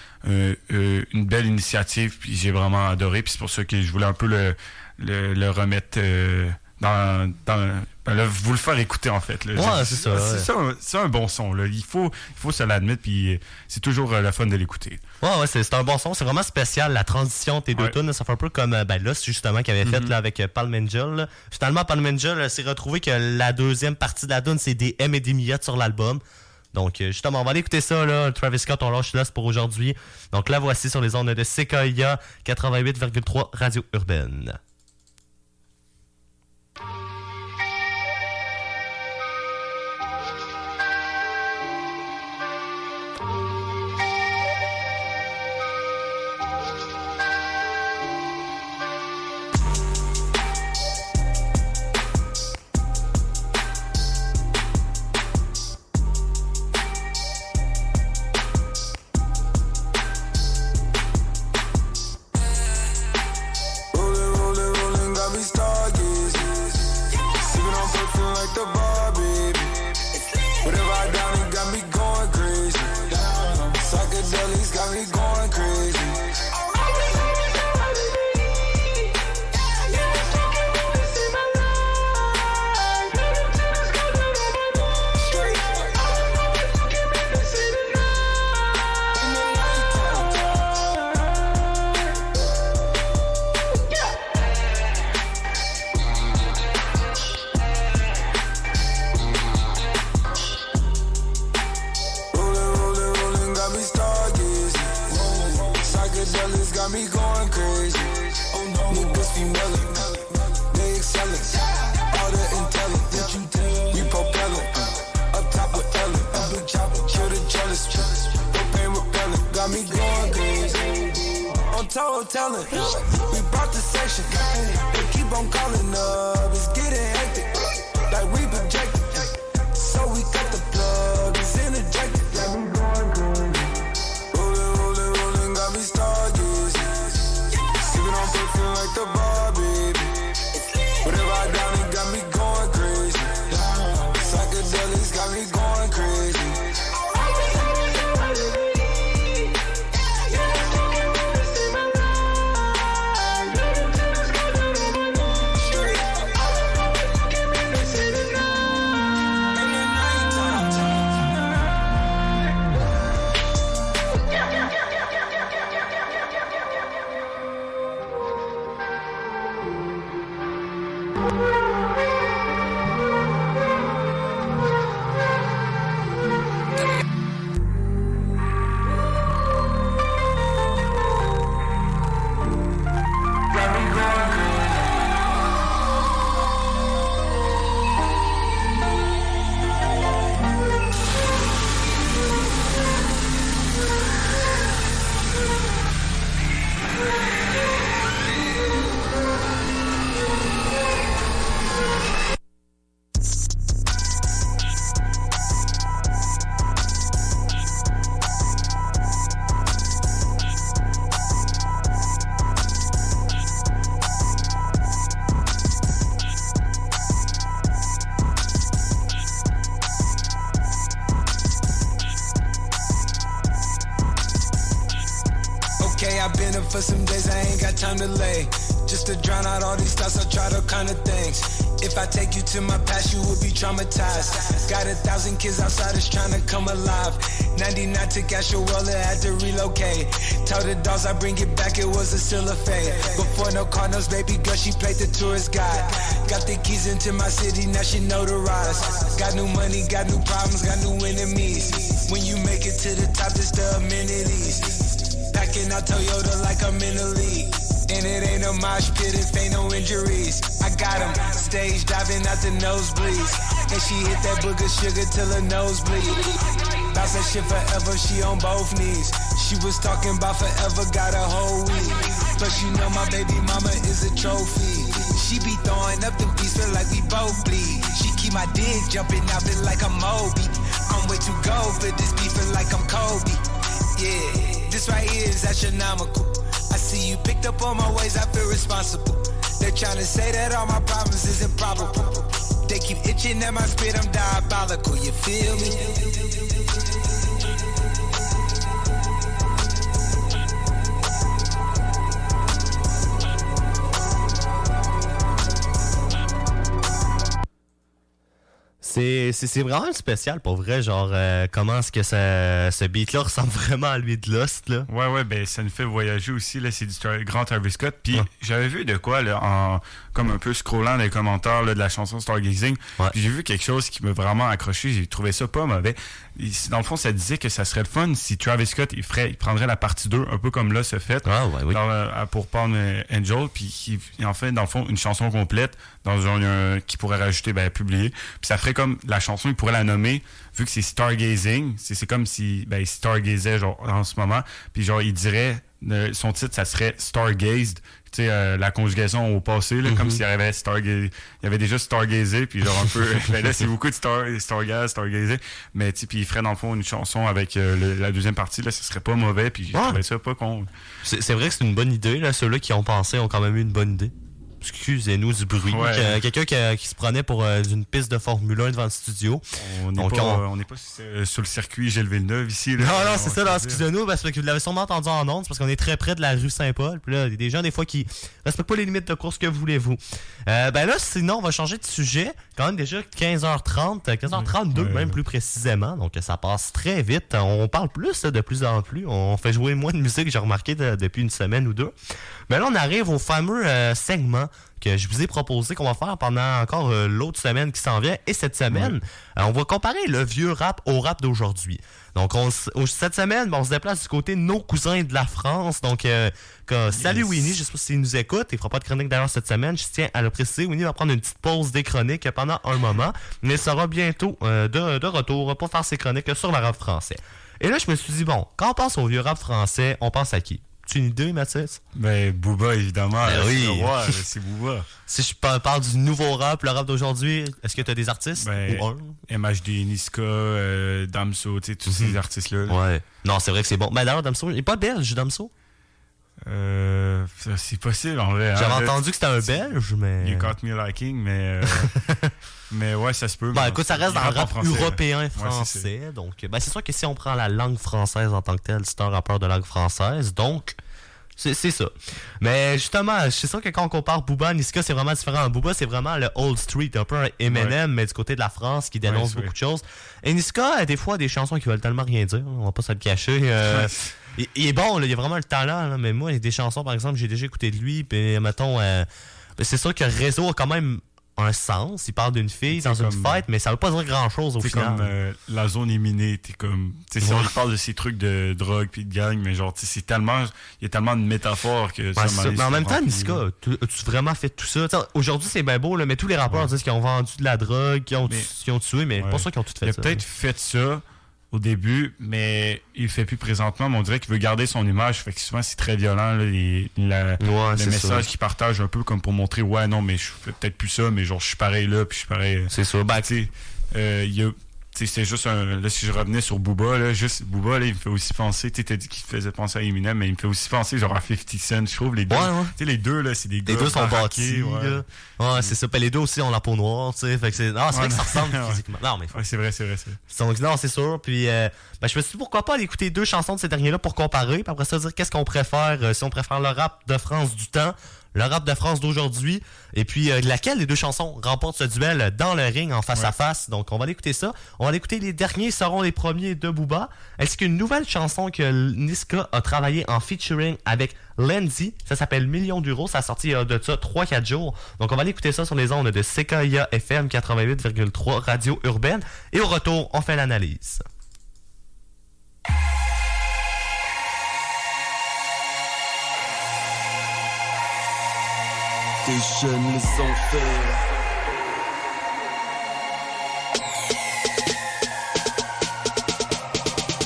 une belle initiative. Puis j'ai vraiment adoré. Puis c'est pour ça que je voulais un peu le remettre vous le faire écouter en fait. Là. Ouais, c'est ça. C'est un bon son. Là. Il faut se l'admettre, puis c'est toujours le fun de l'écouter. Ouais, c'est un bon son. C'est vraiment spécial, la transition de tes deux tunes. Ça fait un peu comme Lost, justement, qu'il avait fait là, avec Palm Angel. Là. Finalement, Palm Angel s'est retrouvé que la deuxième partie de la tune, c'est des M et des miettes sur l'album. Donc, justement, on va aller écouter ça, là. Travis Scott, on lâche Lost pour aujourd'hui. Donc, la voici sur les ondes de Sequoia 88,3 Radio Urbaine. I've been up for some days, I ain't got time to lay. Just to drown out all these thoughts, I try to kind of things. If I take you to my past, you will be traumatized. Got 1,000 kids outside, is trying to come alive. 99 to Gashuela, had to relocate. Tell the dogs I bring it back, it was a still a fade. Before no Cardinals, baby girl, she played the tourist guide. Got the keys into my city, now she notarized. Got new money, got new problems, got new enemies. When you make it to the top, it's the amenities. Packing out Toyota like I'm in the league. And it ain't no mosh pit if ain't no injuries. I got him stage diving out the nosebleeds. And she hit that booger sugar till her nose bleed. Bounce that shit forever, she on both knees. She was talking about forever, got a whole week. But you know my baby mama is a trophy. She be throwing up the beats, feel like we both bleed. She keep my dick jumping out, feel like I'm Moby. I'm way too gold for this beef, feel like I'm Kobe. Yeah, this right here is astronomical. I see you picked up on my ways, I feel responsible. They're trying to say that all my problems is improbable. They keep itching at my spit, I'm diabolical, you feel me? C'est vraiment spécial pour vrai, genre comment est-ce que ce beat-là ressemble vraiment à lui de Lost, là. Ouais, ben ça nous fait voyager aussi, là, c'est du grand Travis Scott. Puis j'avais vu de quoi, là, comme un peu scrollant les commentaires là, de la chanson Stargazing. Puis j'ai vu quelque chose qui m'a vraiment accroché, j'ai trouvé ça pas mauvais. Dans le fond, ça disait que ça serait le fun si Travis Scott, il prendrait la partie 2, un peu comme là, ce fait, pour Palm Angel, puis il en fait, dans le fond, une chanson complète dans qui pourrait rajouter, publier. Puis ça ferait comme la chanson, il pourrait la nommer, vu que c'est Stargazing, c'est comme si il stargazait genre en ce moment, puis genre il dirait, son titre, ça serait Stargazed, tu sais, la conjugaison au passé, là, comme s'il y avait il y avait déjà stargazé, puis genre un peu, là c'est beaucoup de stargazé, mais tu sais, puis il ferait dans le fond une chanson avec la deuxième partie, là, ce serait pas mauvais, puis je trouvais ça pas con. C'est vrai que c'est une bonne idée, là, ceux-là qui ont pensé ont quand même eu une bonne idée. Excusez-nous du bruit. Ouais. Quelqu'un qui se prenait pour une piste de Formule 1 devant le studio. On n'est pas sur le circuit Gilles Villeneuve ici. Là. Non, c'est ça. Excusez-nous, parce que vous l'avez sûrement entendu en ondes, parce qu'on est très près de la rue Saint-Paul. Puis là, il y a des gens, des fois, qui respectent pas les limites de course, que voulez-vous. Là, sinon, on va changer de sujet. Quand même déjà 15h30, 15h32 même plus précisément. Donc, ça passe très vite. On parle plus de plus en plus. On fait jouer moins de musique, j'ai remarqué depuis une semaine ou deux. Mais là, on arrive au fameux segment que je vous ai proposé qu'on va faire pendant encore l'autre semaine qui s'en vient. Et cette semaine, on va comparer le vieux rap au rap d'aujourd'hui. Donc, cette semaine, on se déplace du côté de nos cousins de la France. Donc, salut Winnie, je sais pas s'il nous écoute. Il fera pas de chronique d'ailleurs cette semaine. Je tiens à le préciser. Winnie va prendre une petite pause des chroniques pendant un moment. Mais il sera bientôt de retour pour faire ses chroniques sur le rap français. Et là, je me suis dit, bon, quand on pense au vieux rap français, on pense à qui? Tu as une idée, Mathis? Booba, évidemment. Oui. C'est Booba. Si je parle du nouveau rap, le rap d'aujourd'hui, est-ce que tu as des artistes? Ou un? MHD, Niska, Damso, tu sais, tous ces artistes-là. Ouais. Non, c'est vrai que c'est bon. Mais d'ailleurs, Damso, il n'est pas belge, Damso? C'est possible, en vrai. J'avais entendu que c'était un belge, mais... You Got Me Liking, mais... mais ouais, ça se peut. Écoute, ça reste dans le rap européen français. Ouais, donc, c'est sûr que si on prend la langue française en tant que telle, c'est un rappeur de langue française. Donc, c'est ça. Mais justement, c'est sûr que quand on compare Booba à Niska, c'est vraiment différent. Booba, c'est vraiment le old street, un peu un Eminem, mais du côté de la France, qui dénonce beaucoup de choses. Et Niska a des fois des chansons qui veulent tellement rien dire. On va pas se le cacher. Il est bon, là, il a vraiment le talent. Là, mais moi, il y a des chansons, par exemple, j'ai déjà écouté de lui. Puis, mettons, c'est sûr que Réseau a quand même un sens. Il parle d'une fille dans une fête, mais ça veut pas dire grand-chose au final. C'est comme la zone est minée. T'es comme... Tu sais, il parle de ces trucs de drogue puis de gang, mais genre, c'est tellement... Il y a tellement de métaphores que... Mais en même temps, Niska, as-tu vraiment fait tout ça? T'sais, aujourd'hui, c'est bien beau, là, mais tous les rappeurs disent qu'ils ont vendu de la drogue, qu'ils ont tué, mais pas sûr qu'ils ont tout fait ça. Il a peut-être fait ça au début, mais il le fait plus présentement, mais on dirait qu'il veut garder son image, fait que souvent c'est très violent, là, le message qu'il partage un peu comme pour montrer, non, mais je fais peut-être plus ça, mais genre je suis pareil là, puis je suis pareil. C'est ça. Il y a c'est juste là, si je revenais sur Booba, là, Booba, là, il me fait aussi penser, tu sais, t'as dit qu'il faisait penser à Eminem, mais il me fait aussi penser, genre, à 50 Cent, je trouve, les deux. Ouais. Tu sais, les deux, là, c'est des gars. Les deux sont baraqués, bâtis, là. Ouais, c'est ça. Puis les deux aussi ont la peau noire, tu sais. Fait que c'est vrai que ça ressemble physiquement. Non, mais. Ouais, c'est vrai. Donc, non, c'est sûr. Puis, je me suis dit, pourquoi pas aller écouter 2 chansons de ces derniers-là pour comparer. Puis après ça, dire qu'est-ce qu'on préfère, si on préfère le rap de France du temps, le rap de France d'aujourd'hui, et puis laquelle des 2 chansons remporte ce duel dans le ring en face à face. Donc on va aller écouter ça. On va aller écouter Les Derniers seront les premiers de Booba, ainsi qu'une nouvelle chanson que Niska a travaillé en featuring avec Lenzy. Ça s'appelle Millions d'euros. Ça a sorti de ça 3-4 jours. Donc on va aller écouter ça sur les ondes de CKIA FM 88,3 Radio Urbaine. Et au retour, on fait l'analyse. Des jeunes les enfers.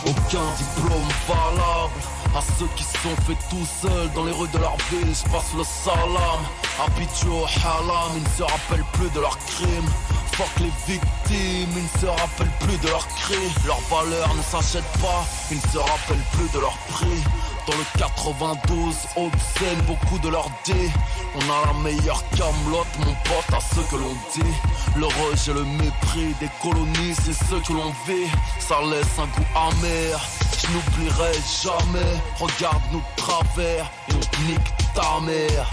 Aucun diplôme valable à ceux qui se sont fait tout seuls dans les rues de leur ville. Je passe le salam, habitués au halam. Ils ne se rappellent plus de leurs crimes. Fuck les victimes, ils ne se rappellent plus de leurs cris. Leur valeur ne s'achète pas, ils ne se rappellent plus de leur prix. Dans le 92, Haute-Seine, beaucoup de leur dit on a la meilleure camelote, mon pote, à ceux que l'on dit. Le rejet, le mépris des colonies, c'est ce que l'on vit. Ça laisse un goût amer, je n'oublierai jamais. Regarde-nous de travers et on te nique ta mère.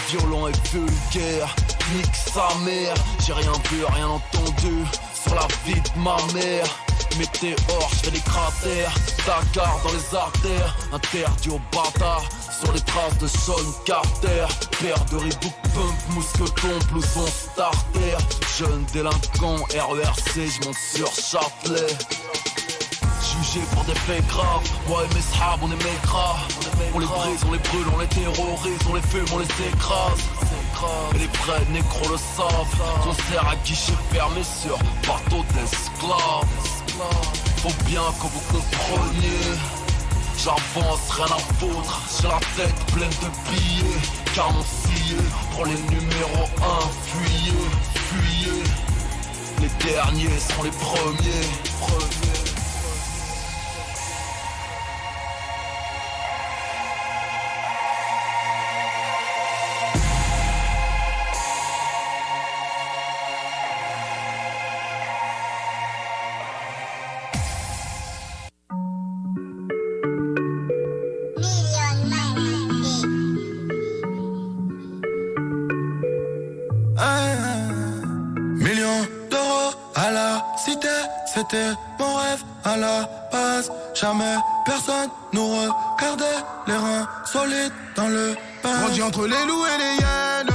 Violent et vulgaire, nique sa mère. J'ai rien vu, rien entendu sur la vie de ma mère. Météore, je fais des cratères, Dakar dans les artères, interdit aux bâtards, sur les traces de Sean Carter. Père de Reebok Pump, mousqueton, blouson starter. Jeune délinquant, RERC, je monte sur Châtelet. Jugé pour des faits graves, moi et mes sahabs on est maigres. On les brise, on les brûle, on les terrorise, on les fume, on les écrase. Et les vrais négros le savent, concert à guichet fermé sur bateau d'esclaves. Faut bien que vous compreniez, j'avance, rien à foutre. J'ai la tête pleine de billets, camoncillés pour les numéros 1. Fuyez, les derniers seront les premiers. C'était mon rêve à la base. Jamais personne nous regardait, les reins solides dans le pain. Grandi entre les loups et les hyènes.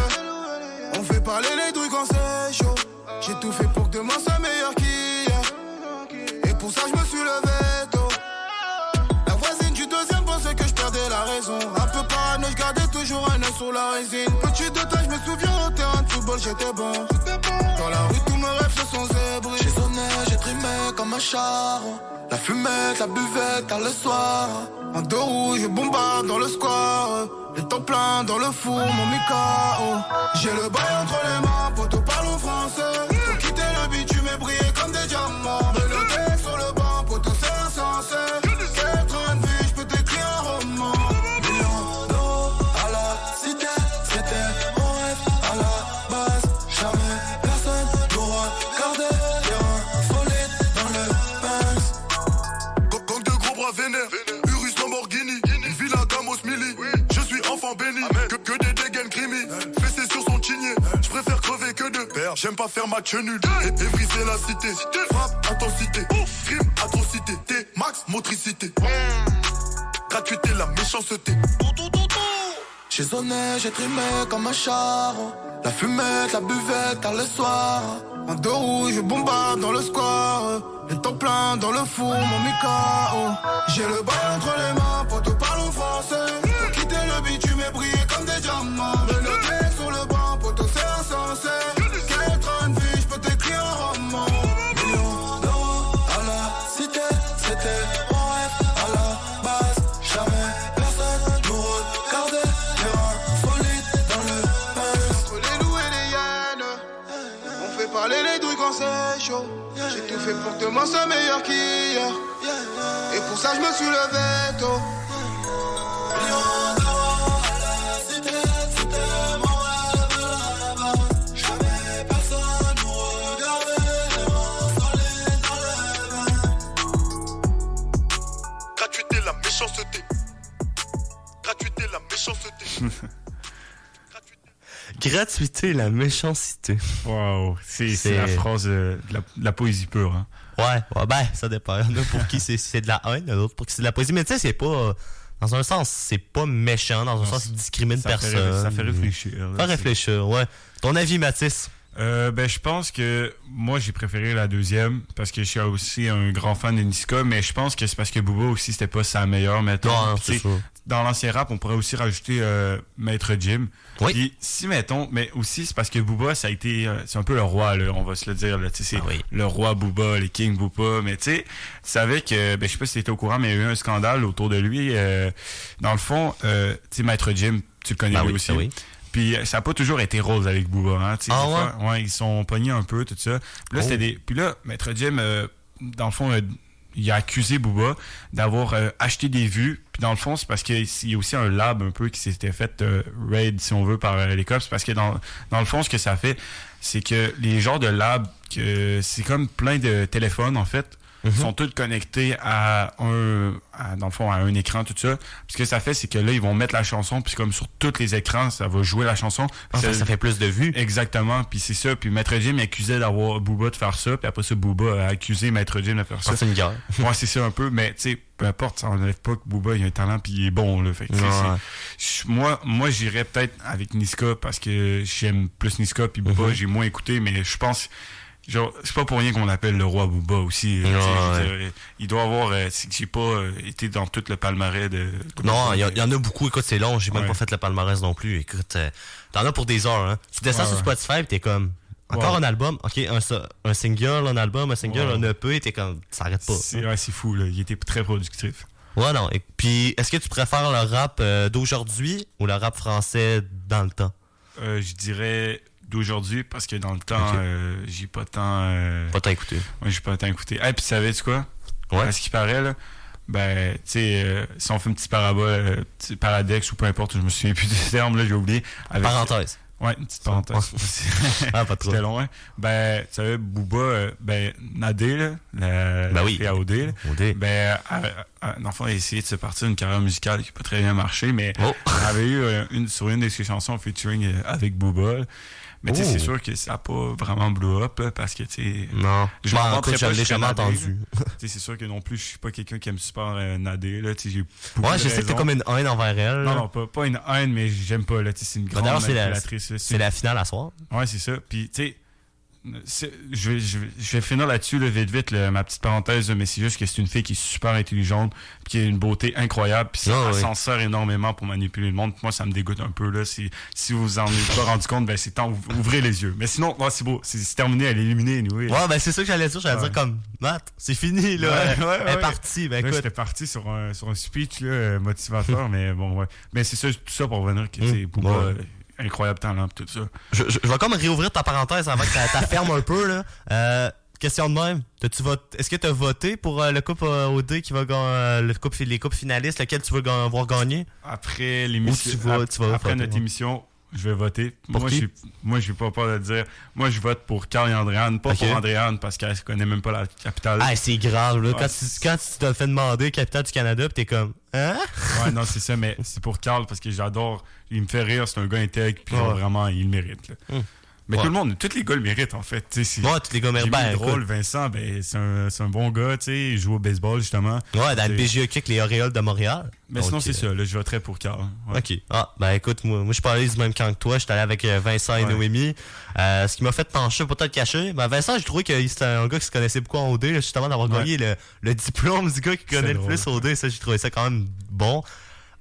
On fait parler les douilles quand c'est chaud. J'ai tout fait pour que demain soit meilleur qu'hier. Et pour ça je me suis levé tôt. La voisine du deuxième pensait que je perdais la raison. Un peu parano, je gardais toujours un œil sur la résine. Petit de taille, je me souviens au terrain de football, j'étais bon. Dans la rue, tous mes rêves se sont zébrés. J'ai sonné, j'ai trimé comme un char. La fumette, la buvette, tard le soir. En deux roues, je bombarde dans le square. Les temps pleins dans le four, mon Mikao. J'ai le bail entre les mains, poteau parlons français. Faut quitter le bitume et briller comme des diamants. Me le sur le banc, poteau c'est insensé. Quel train de vie, je peux t'écrire un roman. Millions d'euros à la cité, c'était mon rêve à la base. Jamais personne nous regardait, les reins solides dans le Benz. Gang de gros bras vénères, Urus Lamborghini, une villa Gamos Mili. Je suis enfant béni, que des dégaines creamy. Fessé sur son chigné, je préfère crever que de perdre. J'aime pas faire match nul et briser la cité. Frappe, intensité, crime, atrocité. T-max, motricité. Gratuité, la méchanceté. J'ai sonné, j'ai trimé comme un char. La fumette, la buvette, tard le soir. En deux roues, je bombarde dans le square. Les temps pleins dans le four, mon Mikao. J'ai le bail entre les mains, poteau parlons français. Faut quitter le bitume et briller comme des diamants. Me le sur le banc, poteau c'est insensé. Quel train de vie, je peux t'écrire un roman. Millions d'euros à la cité, c'était mon rêve à la base. Jamais personne nous regardait, les reins solides dans le Benz. Entre les loups et les hyènes, on fait parler les douilles quand quand c'est chaud. J'ai tout fait pour que demain soit meilleur qu'hier. Et pour ça je me suis levé tôt. Gratuité, la méchanceté. Gratuité, la méchanceté. Gratuité, la méchanceté. Wow, c'est la phrase de la poésie pure. Hein. Ouais, ben, ça dépend. Il y en a pour qui c'est de la haine, il y en a d'autres pour qui c'est de la poésie. Mais tu sais, c'est pas. Dans un sens, c'est pas méchant. Dans un sens, ça discrimine personne. Ça fait réfléchir. Ça fait réfléchir, ouais. Ton avis, Mathis? Je pense que moi j'ai préféré la deuxième parce que je suis aussi un grand fan de Niska, mais je pense que c'est parce que Booba aussi c'était pas sa meilleure, mettons. Non, c'est sûr. Dans l'ancien rap, on pourrait aussi rajouter Maître Jim. Oui. Puis si mettons, mais aussi c'est parce que Booba ça a été c'est un peu le roi là, on va se le dire là, tu sais, c'est le roi Booba, les King Booba, mais tu sais, tu savais que je sais pas si t'étais au courant, mais il y a eu un scandale autour de lui. Dans le fond, tu sais, Maître Jim, tu le connais lui aussi. Oui. Puis ça a pas toujours été rose avec Booba, hein, tu sais, ouais, ils sont pognés un peu tout ça. Puis là puis là Maître Jim dans le fond il a accusé Booba d'avoir acheté des vues. Puis dans le fond, c'est parce qu'il y a aussi un lab un peu qui s'était fait raid, si on veut, par les cops. Parce que dans le fond, ce que ça fait, c'est que les genres de labs, c'est comme plein de téléphones, en fait, sont tous connectés dans le fond, à un écran, tout ça. Puis ce que ça fait, c'est que là, ils vont mettre la chanson, puis comme sur tous les écrans, ça va jouer la chanson. Ça fait plus de vues. Exactement, puis c'est ça. Puis Maître Jim accusait d'avoir Booba de faire ça, puis après ça, Booba a accusé Maître Jim de faire ça. C'est une guerre. Ouais, c'est ça un peu, mais tu sais, peu importe, ça enlève pas que Booba, il a un talent, puis il est bon, là. Fait que, moi, j'irais peut-être avec Niska, parce que j'aime plus Niska, puis Booba, j'ai moins écouté, mais je pense... Genre, c'est pas pour rien qu'on l'appelle le roi Booba aussi. Il doit avoir... j'ai pas été dans tout le palmarès de... Non, il y en a beaucoup. Écoute, c'est long. J'ai même pas fait le palmarès non plus. Écoute, t'en as pour des heures. Hein. Tu descends sur Spotify, pis t'es comme... Encore un album, ok, un single, un album, un single, un EP, t'es comme... Ça arrête pas. C'est fou, là. Il était très productif. Ouais, non. Et puis, est-ce que tu préfères le rap d'aujourd'hui ou le rap français dans le temps? Je dirais... d'aujourd'hui parce que dans le temps j'ai pas tant écouté. Ouais, j'ai pas tant écouté. Puis tu savais-tu quoi? Ouais. À ce qui paraît là, tu sais si on fait une petite parabole, paradex ou peu importe, je me souviens plus du terme là, j'ai oublié. Parenthèse. Ouais, une petite parenthèse. Pas trop. C'était long, hein. Tu savais, Booba, Nadé, là, la PAOD, là, dans le fond, il a essayé de se partir d'une carrière musicale qui n'a pas très bien marché, mais il avait eu sur une de ses chansons featuring avec Booba. Mais tu sais, c'est sûr que ça n'a pas vraiment blow up, là, parce que, tu sais... Non. Je l'ai jamais entendu. Tu sais, c'est sûr que non plus, je suis pas quelqu'un qui aime super Nadé, là, tu sais, je sais que t'as comme une haine envers elle. Non, pas une haine, mais j'aime pas, là, tu sais, c'est une grande manipulatrice. C'est la finale à soir. Ouais, c'est ça. Puis, tu sais, je vais finir là-dessus, là, vite, ma petite parenthèse, mais c'est juste que c'est une fille qui est super intelligente, puis qui a une beauté incroyable, puis ça s'en sert énormément pour manipuler le monde. Moi, ça me dégoûte un peu, là. Si vous en êtes pas rendu compte, c'est temps, ouvrez les yeux. Mais sinon, c'est beau, c'est terminé, elle est éliminée, nous. Ouais, c'est ça que j'allais dire. J'allais dire comme, Matt, c'est fini, là. Elle est partie. Ben, écoute. J'étais parti sur un speech, là, motivateur, mais bon, ouais. Mais c'est ça, tout ça pour revenir que, c'est Booba, incroyable talent, tout ça. Je vais comme réouvrir ta parenthèse avant que tu fermes un peu, là. Question de même. Est-ce que tu as voté pour le couple OD qui va gagner les coupes finalistes, lequel tu veux voir gagner? Après l'émission. Après notre émission, je vais voter. Moi, j'ai pas peur de dire. Moi, je vote pour Carl et Andréane, pas pour Andréane, parce qu'elle connaît même pas la capitale. Ah, c'est grave, là. Quand tu te fais demander capitale du Canada, pis t'es comme, hein? Ouais, non, c'est ça, mais c'est pour Carl, parce que j'adore. Il me fait rire, c'est un gars intègre, puis vraiment, il le mérite, là. Mais tout le monde, tous les gars le méritent, en fait. Tous les gars méritent. Il est drôle, Vincent, c'est un bon gars, tu sais, il joue au baseball, justement. Ouais, dans le BGE avec les Auréoles de Montréal. Mais sinon, c'est ça, là, je voterais pour Carl. Ouais. OK. Écoute, moi je suis pas allé du même camp que toi, j'étais allé avec Vincent et Noémie. Ce qui m'a fait pencher, pour te le cacher, Vincent, j'ai trouvé que c'était un gars qui se connaissait beaucoup en OD, là, justement, d'avoir gagné le diplôme du gars qui connaît le plus OD. Ça, j'ai trouvé ça quand même bon.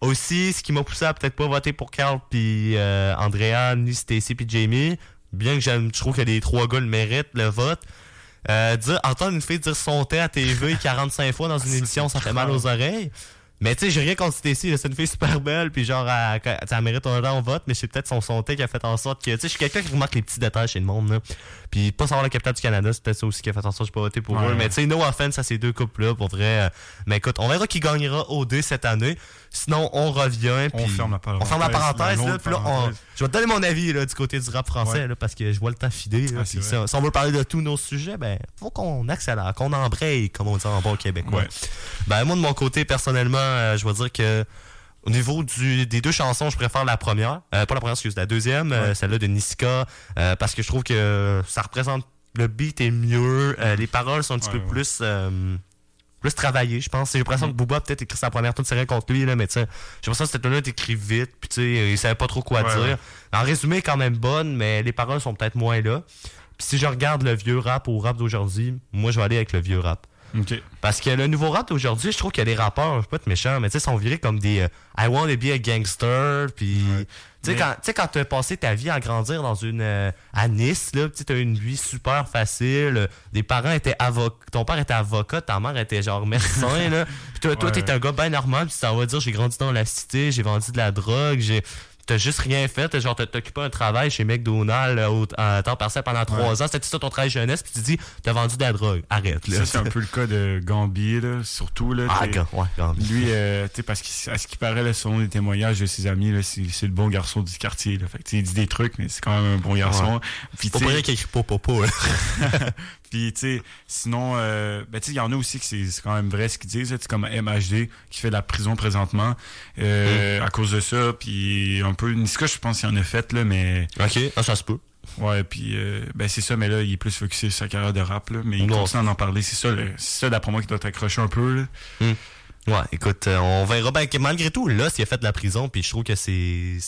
Aussi, ce qui m'a poussé à peut-être pas voter pour Carl puis Andrea, ni Stacy puis Jamie, bien que je trouve que les trois gars le méritent, le vote. Entendre une fille dire son thé à TV 45 fois dans une émission, ça fait mal aux oreilles. Mais tu sais, j'ai rien contre Stacy, c'est une fille super belle, puis genre, elle mérite un long vote, mais c'est peut-être son thé qui a fait en sorte que, tu sais, je suis quelqu'un qui remarque les petits détails chez le monde, là. Puis pas savoir la capitale du Canada, c'est peut-être ça aussi qui a fait en sorte que je peux voter pour eux. Mais tu sais, no offense à ces deux couples-là, pour vrai. Mais écoute, on verra qui gagnera au 2 cette année. Sinon, on revient, puis on ferme la parenthèse. On ferme la parenthèse, là, puis là, je vais te donner mon avis, là, du côté du rap français, là, parce que je vois le temps filer, là. Puis si on veut parler de tous nos sujets, ben, faut qu'on accélère, qu'on embraye, comme on dit en bon québécois. Ouais. Ben, moi, de mon côté, personnellement, je vais dire que au niveau des deux chansons, je préfère la première. Pas la première, excuse, la deuxième, celle-là de Niska, parce que je trouve que ça représente... Le beat est mieux, les paroles sont un petit peu plus travaillées, je pense. J'ai l'impression que Booba a peut-être écrit sa première tune, c'est rien contre lui, là, mais tu sais, j'ai l'impression que cette tune-là est écrite vite, puis tu sais, il savait pas trop quoi dire. Ouais. En résumé, elle est quand même bonne, mais les paroles sont peut-être moins là. Puis si je regarde le vieux rap au rap d'aujourd'hui, moi, je vais aller avec le vieux rap. Okay. Parce que le nouveau rap d'aujourd'hui, je trouve que les rappeurs, je vais pas être méchant, mais tu sais, sont virés comme des I wanna be a gangster, puis tu sais, quand t'as passé ta vie à grandir dans à Nice, là, tu as une vie super facile, des parents étaient avocats, ton père était avocat, ta mère était genre médecin, là, puis toi t'es un gars bien normal, puis ça va dire j'ai grandi dans la cité, j'ai vendu de la drogue, t'as juste rien fait, genre t'as occupé un travail chez McDonald's à temps partiel pendant 3 ans, c'était ça ton travail jeunesse, puis tu dis t'as vendu de la drogue, arrête là. Ça c'est un peu le cas de Gambi là, surtout là. Gambi. Lui, tu sais parce qu'à ce qui paraît là, selon les témoignages de ses amis là, c'est le bon garçon du quartier là. Fait que il dit des trucs, mais c'est quand même un bon garçon. Ouais. Puis pas rien qu'il écrit popo. Puis tu sais, sinon, ben tu sais, il y en a aussi que c'est quand même vrai ce qu'ils disent, comme MHD qui fait de la prison présentement à cause de ça, puis un peu Niska, je pense qu'il en a fait là, mais ok, ça se peut. Ouais, puis ben c'est ça, mais là il est plus focusé sur sa carrière de rap là, mais il continue à en parler, c'est ça d'après moi qui doit t'accrocher un peu là. Ouais, écoute, on verra bien que malgré tout, là, s'il a fait de la prison, puis je trouve que ses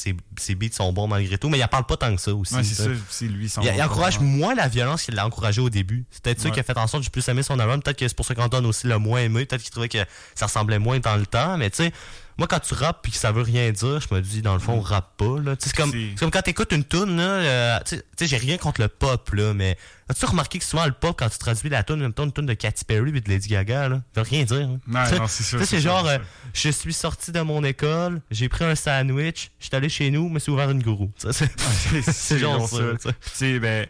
beats sont bons malgré tout, mais il en parle pas tant que ça aussi. Ouais, c'est ça, c'est lui. Il encourage moins la violence qu'il l'a encouragé au début. C'est peut-être ça qui a fait en sorte que j'ai plus aimé son album. Peut-être que c'est pour ça qu'Antoine aussi l'a moins aimé. Peut-être qu'il trouvait que ça ressemblait moins dans le temps, mais tu sais, moi, quand tu rappes puis que ça veut rien dire, je me dis, dans le fond, rappe pas, là. C'est comme quand t'écoutes une toune, là, tu sais, j'ai rien contre le pop, là, mais as-tu remarqué que souvent, le pop, quand tu traduis la toune, même une toune de Katy Perry et de Lady Gaga, là, ça veut rien dire. Hein. Non, c'est ça. C'est genre, je suis sorti de mon école, j'ai pris un sandwich, je suis allé chez nous, me suis ouvert une gourou. C'est genre ça. Tu sais, ben,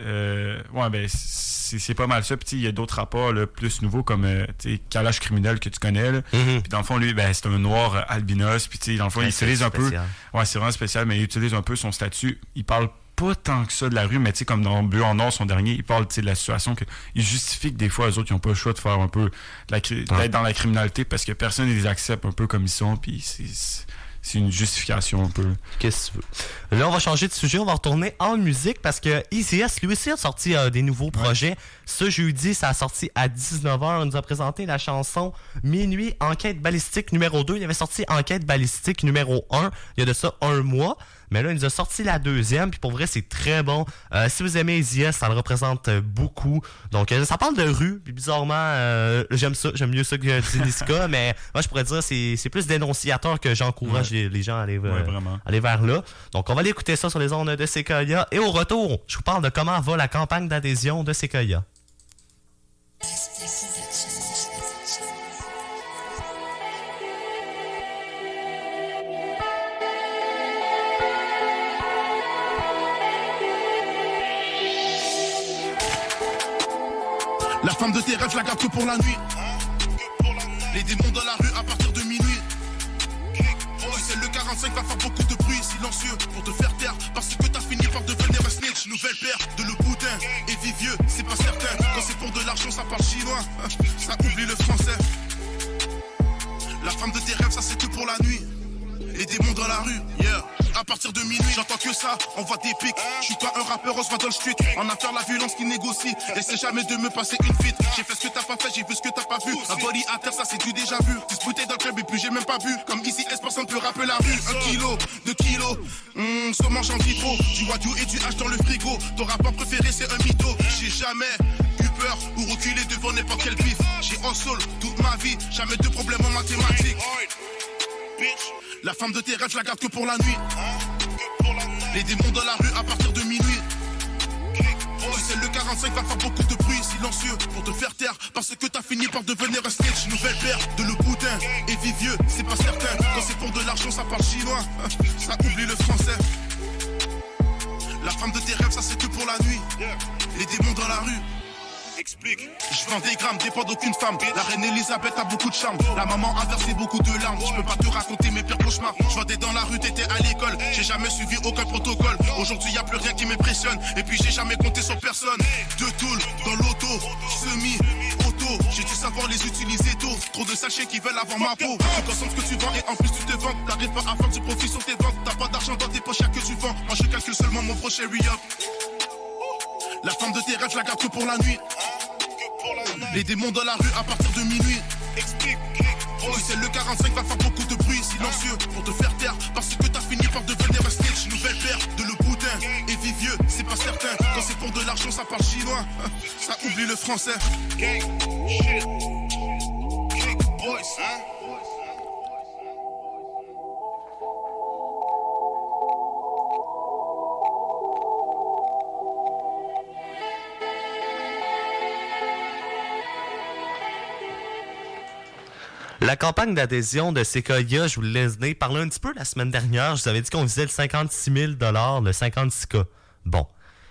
ouais, ben, c'est pas mal ça. Puis il y a d'autres rapports là, plus nouveaux comme Kalash Criminel que tu connais. Puis dans le fond, lui, ben, c'est un noir albinos. Puis dans le fond, il utilise un peu. Ouais, c'est vraiment spécial, mais il utilise un peu son statut. Il parle pas tant que ça de la rue, mais tu sais, comme dans Bleu en Or, son dernier, il parle de la situation que il justifie que des fois, eux autres, ils n'ont pas le choix de faire un peu d'être dans la criminalité parce que personne ne les accepte un peu comme ils sont. Puis c'est une justification un peu. Qu'est-ce que tu veux? Là, on va changer de sujet, on va retourner en musique parce que Easy S, lui aussi, a sorti des nouveaux projets. Ce jeudi, ça a sorti à 19h. Il nous a présenté la chanson Minuit, Enquête balistique numéro 2. Il avait sorti Enquête balistique numéro 1 il y a de ça 1 mois. Mais là, il nous a sorti la deuxième, puis pour vrai, c'est très bon. Si vous aimez Easy S, ça le représente beaucoup. Donc, ça parle de rue, puis bizarrement, j'aime mieux ça que Niska, mais moi, je pourrais dire c'est plus dénonciateur que j'encourage les gens à aller vers là. Donc, on va aller écouter ça sur les ondes de Sequoia. Et au retour, je vous parle de comment va la campagne d'adhésion de Sequoia. La femme de tes rêves, je la garde que pour la nuit. Les démons dans la rue à partir de minuit. Tu sais, le 45 va faire beaucoup de bruit silencieux pour te faire taire parce que t'as fini par devenir un snitch. Nouvelle paire de le boudin et vivieux, c'est pas certain. Quand c'est pour de l'argent, ça parle chinois. Ça oublie le français. La femme de tes rêves, ça c'est que pour la nuit. Les démons dans la rue, yeah. À partir de minuit, j'entends que ça, on voit des pics. Je suis pas un rappeur, on se voit dans le street. En affaire, la violence qui négocie. Essaie jamais de me passer une fuite. J'ai fait ce que t'as pas fait, j'ai vu ce que t'as pas vu. Un body à terre, ça c'est du déjà vu. Disputé dans le club et puis j'ai même pas vu. Comme ici, personne peut rapper la rue. 1 kilo, 2 kilos. Sûrement j'en vis trop. Du wagyu et du hache dans le frigo. Ton rappeur préféré, c'est un mytho. J'ai jamais eu peur ou reculé devant n'importe quel bif. J'ai en sol toute ma vie, jamais de problème en mathématiques. La femme de tes rêves, je la garde que pour la nuit. Les démons dans la rue à partir de minuit. Tu sais, le 45 va faire beaucoup de bruit silencieux pour te faire taire, parce que t'as fini par devenir un snitch. Nouvelle paire de le boudin et vivieux, c'est pas certain. Quand c'est pour de l'argent, ça parle chinois. Ça oublie le français. La femme de tes rêves, ça c'est que pour la nuit. Les démons dans la rue. Explique. Je vends des grammes, dépend d'aucune femme. La reine Elisabeth a beaucoup de charme. La maman a versé beaucoup de larmes. Je peux pas te raconter mes pires cauchemars. Je vendais dans la rue, t'étais à l'école. J'ai jamais suivi aucun protocole. Aujourd'hui y a plus rien qui m'impressionne. Et puis j'ai jamais compté sur personne. Deux tools dans l'auto, semi, auto. J'ai dû savoir les utiliser tôt. Trop de sachets qui veulent avoir ma peau. Tu consommes ce que tu vends et en plus tu te vends. T'arrives pas à faire du profit sur tes ventes. T'as pas d'argent dans tes poches, y'a que tu vends. Moi je calcule seulement mon prochain re-up. La femme de tes rêves, je la garde que pour la nuit. Les démons dans la rue à partir de minuit. Explique. Tu sais, le 45 va faire beaucoup de bruit silencieux pour te faire taire, parce que t'as fini par devenir un snitch. Nouvelle paire de le boudin et vivieux, c'est pas certain. Quand c'est pour de l'argent, ça parle chinois. Ça oublie le français. Gang, shit, kick boys, hein. La campagne d'adhésion de Sequoia, je vous l'ai parlé un petit peu la semaine dernière. Je vous avais dit qu'on visait le 56 000 $, le 56K. Bon.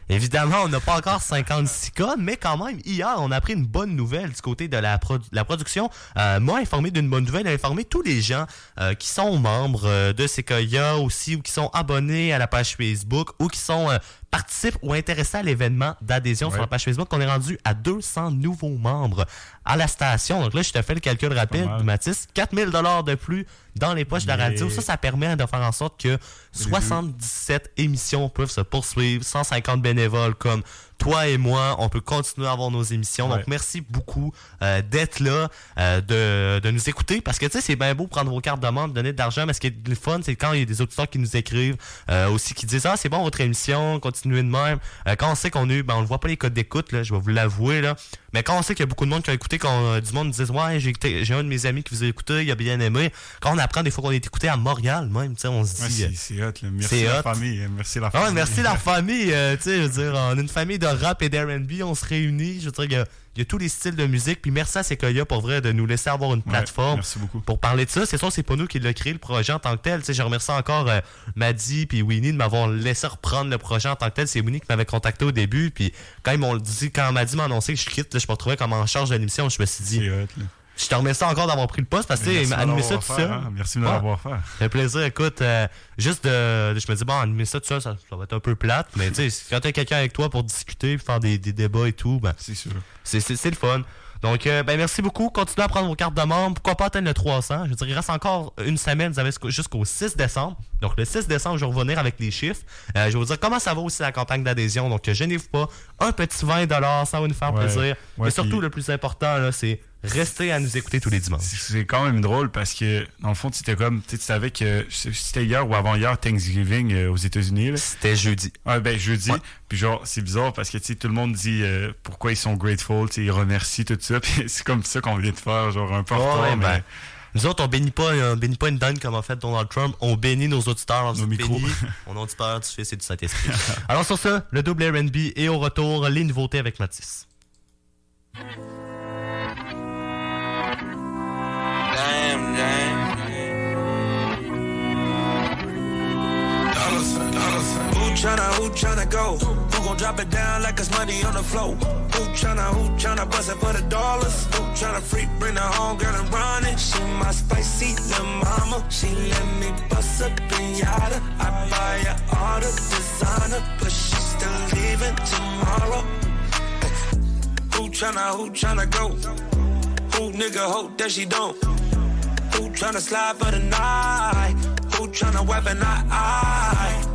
Évidemment, on n'a pas encore 56K, mais quand même, hier, on a appris une bonne nouvelle du côté de la production. Moi, informé d'une bonne nouvelle, informé tous les gens qui sont membres de Sequoia aussi, ou qui sont abonnés à la page Facebook, ou qui sont participent ou intéressés à l'événement d'adhésion sur la page Facebook. On est rendu à 200 nouveaux membres à la station. Donc là, je te fais le calcul rapide, Mathis. 4 000 $ de plus dans les poches de la radio. Ça permet de faire en sorte que 77 émissions peuvent se poursuivre, 150 bénévoles comme toi et moi, on peut continuer à avoir nos émissions. Donc, merci beaucoup d'être là, de nous écouter. Parce que, tu sais, c'est bien beau prendre vos cartes de membre, donner de l'argent, mais ce qui est le fun, c'est quand il y a des auditeurs qui nous écrivent aussi, qui disent « Ah, c'est bon votre émission, continuez de même. » Quand on sait qu'on a eu, on ne voit pas les codes d'écoute, là, je vais vous l'avouer, là. Mais quand on sait qu'il y a beaucoup de monde qui a écouté, quand du monde nous dit « Ouais, j'ai un de mes amis qui vous a écouté, il a bien aimé. » Quand on apprend des fois qu'on est écouté à Montréal, même, tu sais, on se dit... c'est hot, là. Merci la famille. Merci la famille. Ouais, merci la famille. Tu sais, je veux dire, on a une famille de rap et d'R&B, on se réunit. Je veux dire, il y a tous les styles de musique. Puis merci à Sequoia pour vrai de nous laisser avoir une plateforme pour parler de ça. C'est sûr, c'est pas nous qui l'a créé le projet en tant que tel. Tu sais, je remercie encore Maddy puis Winnie de m'avoir laissé reprendre le projet en tant que tel. C'est Winnie qui m'avait contacté au début. Puis quand Maddy m'a annoncé que je quitte, là, je me retrouvais comme en charge de l'émission. Je me suis dit... Je te remercie encore d'avoir pris le poste parce que animer ça tout seul. Merci de l'avoir fait. Ça fait plaisir. Écoute, je me dis, bon, animer ça tout seul, ça va être un peu plate. Mais tu sais, quand t'as quelqu'un avec toi pour discuter, faire des débats et tout, ben, c'est sûr. C'est le fun. Donc, merci beaucoup. Continuez à prendre vos cartes de membres. Pourquoi pas atteindre le 300? Je veux dire, il reste encore une semaine. Vous avez jusqu'au 6 décembre. Donc, le 6 décembre, je vais revenir avec les chiffres. Je vais vous dire comment ça va aussi la campagne d'adhésion. Donc, gênez-vous pas. Un petit 20 $, ça va nous faire plaisir. Mais surtout, le plus important, là, c'est rester à nous écouter tous les dimanches. C'est quand même drôle parce que, dans le fond, tu savais que c'était hier ou avant-hier Thanksgiving aux États-Unis. Là. C'était jeudi. Jeudi. Ouais. Puis genre, c'est bizarre parce que tout le monde dit pourquoi ils sont grateful, ils remercient tout ça. Puis c'est comme ça qu'on vient de faire, genre un peu en retard, mais... Nous autres, on bénit pas une donne comme a fait Donald Trump. On bénit nos auditeurs. Nos micros. Au nom du Père, du Fils et du Saint-Esprit. Alors sur ça, le double R&B et au retour, les nouveautés avec Mathis. Who tryna go? Who gon' drop it down like it's money on the floor? Who tryna bust it for the dollars? Who tryna freak, bring her home, girl, and run it? She my spicy little mama. She let me bust a pinata. I buy her all the designer, but she still leaving tomorrow. Who tryna go? Who nigga hope that she don't? Who tryna slide for the night? Who tryna weapon eye?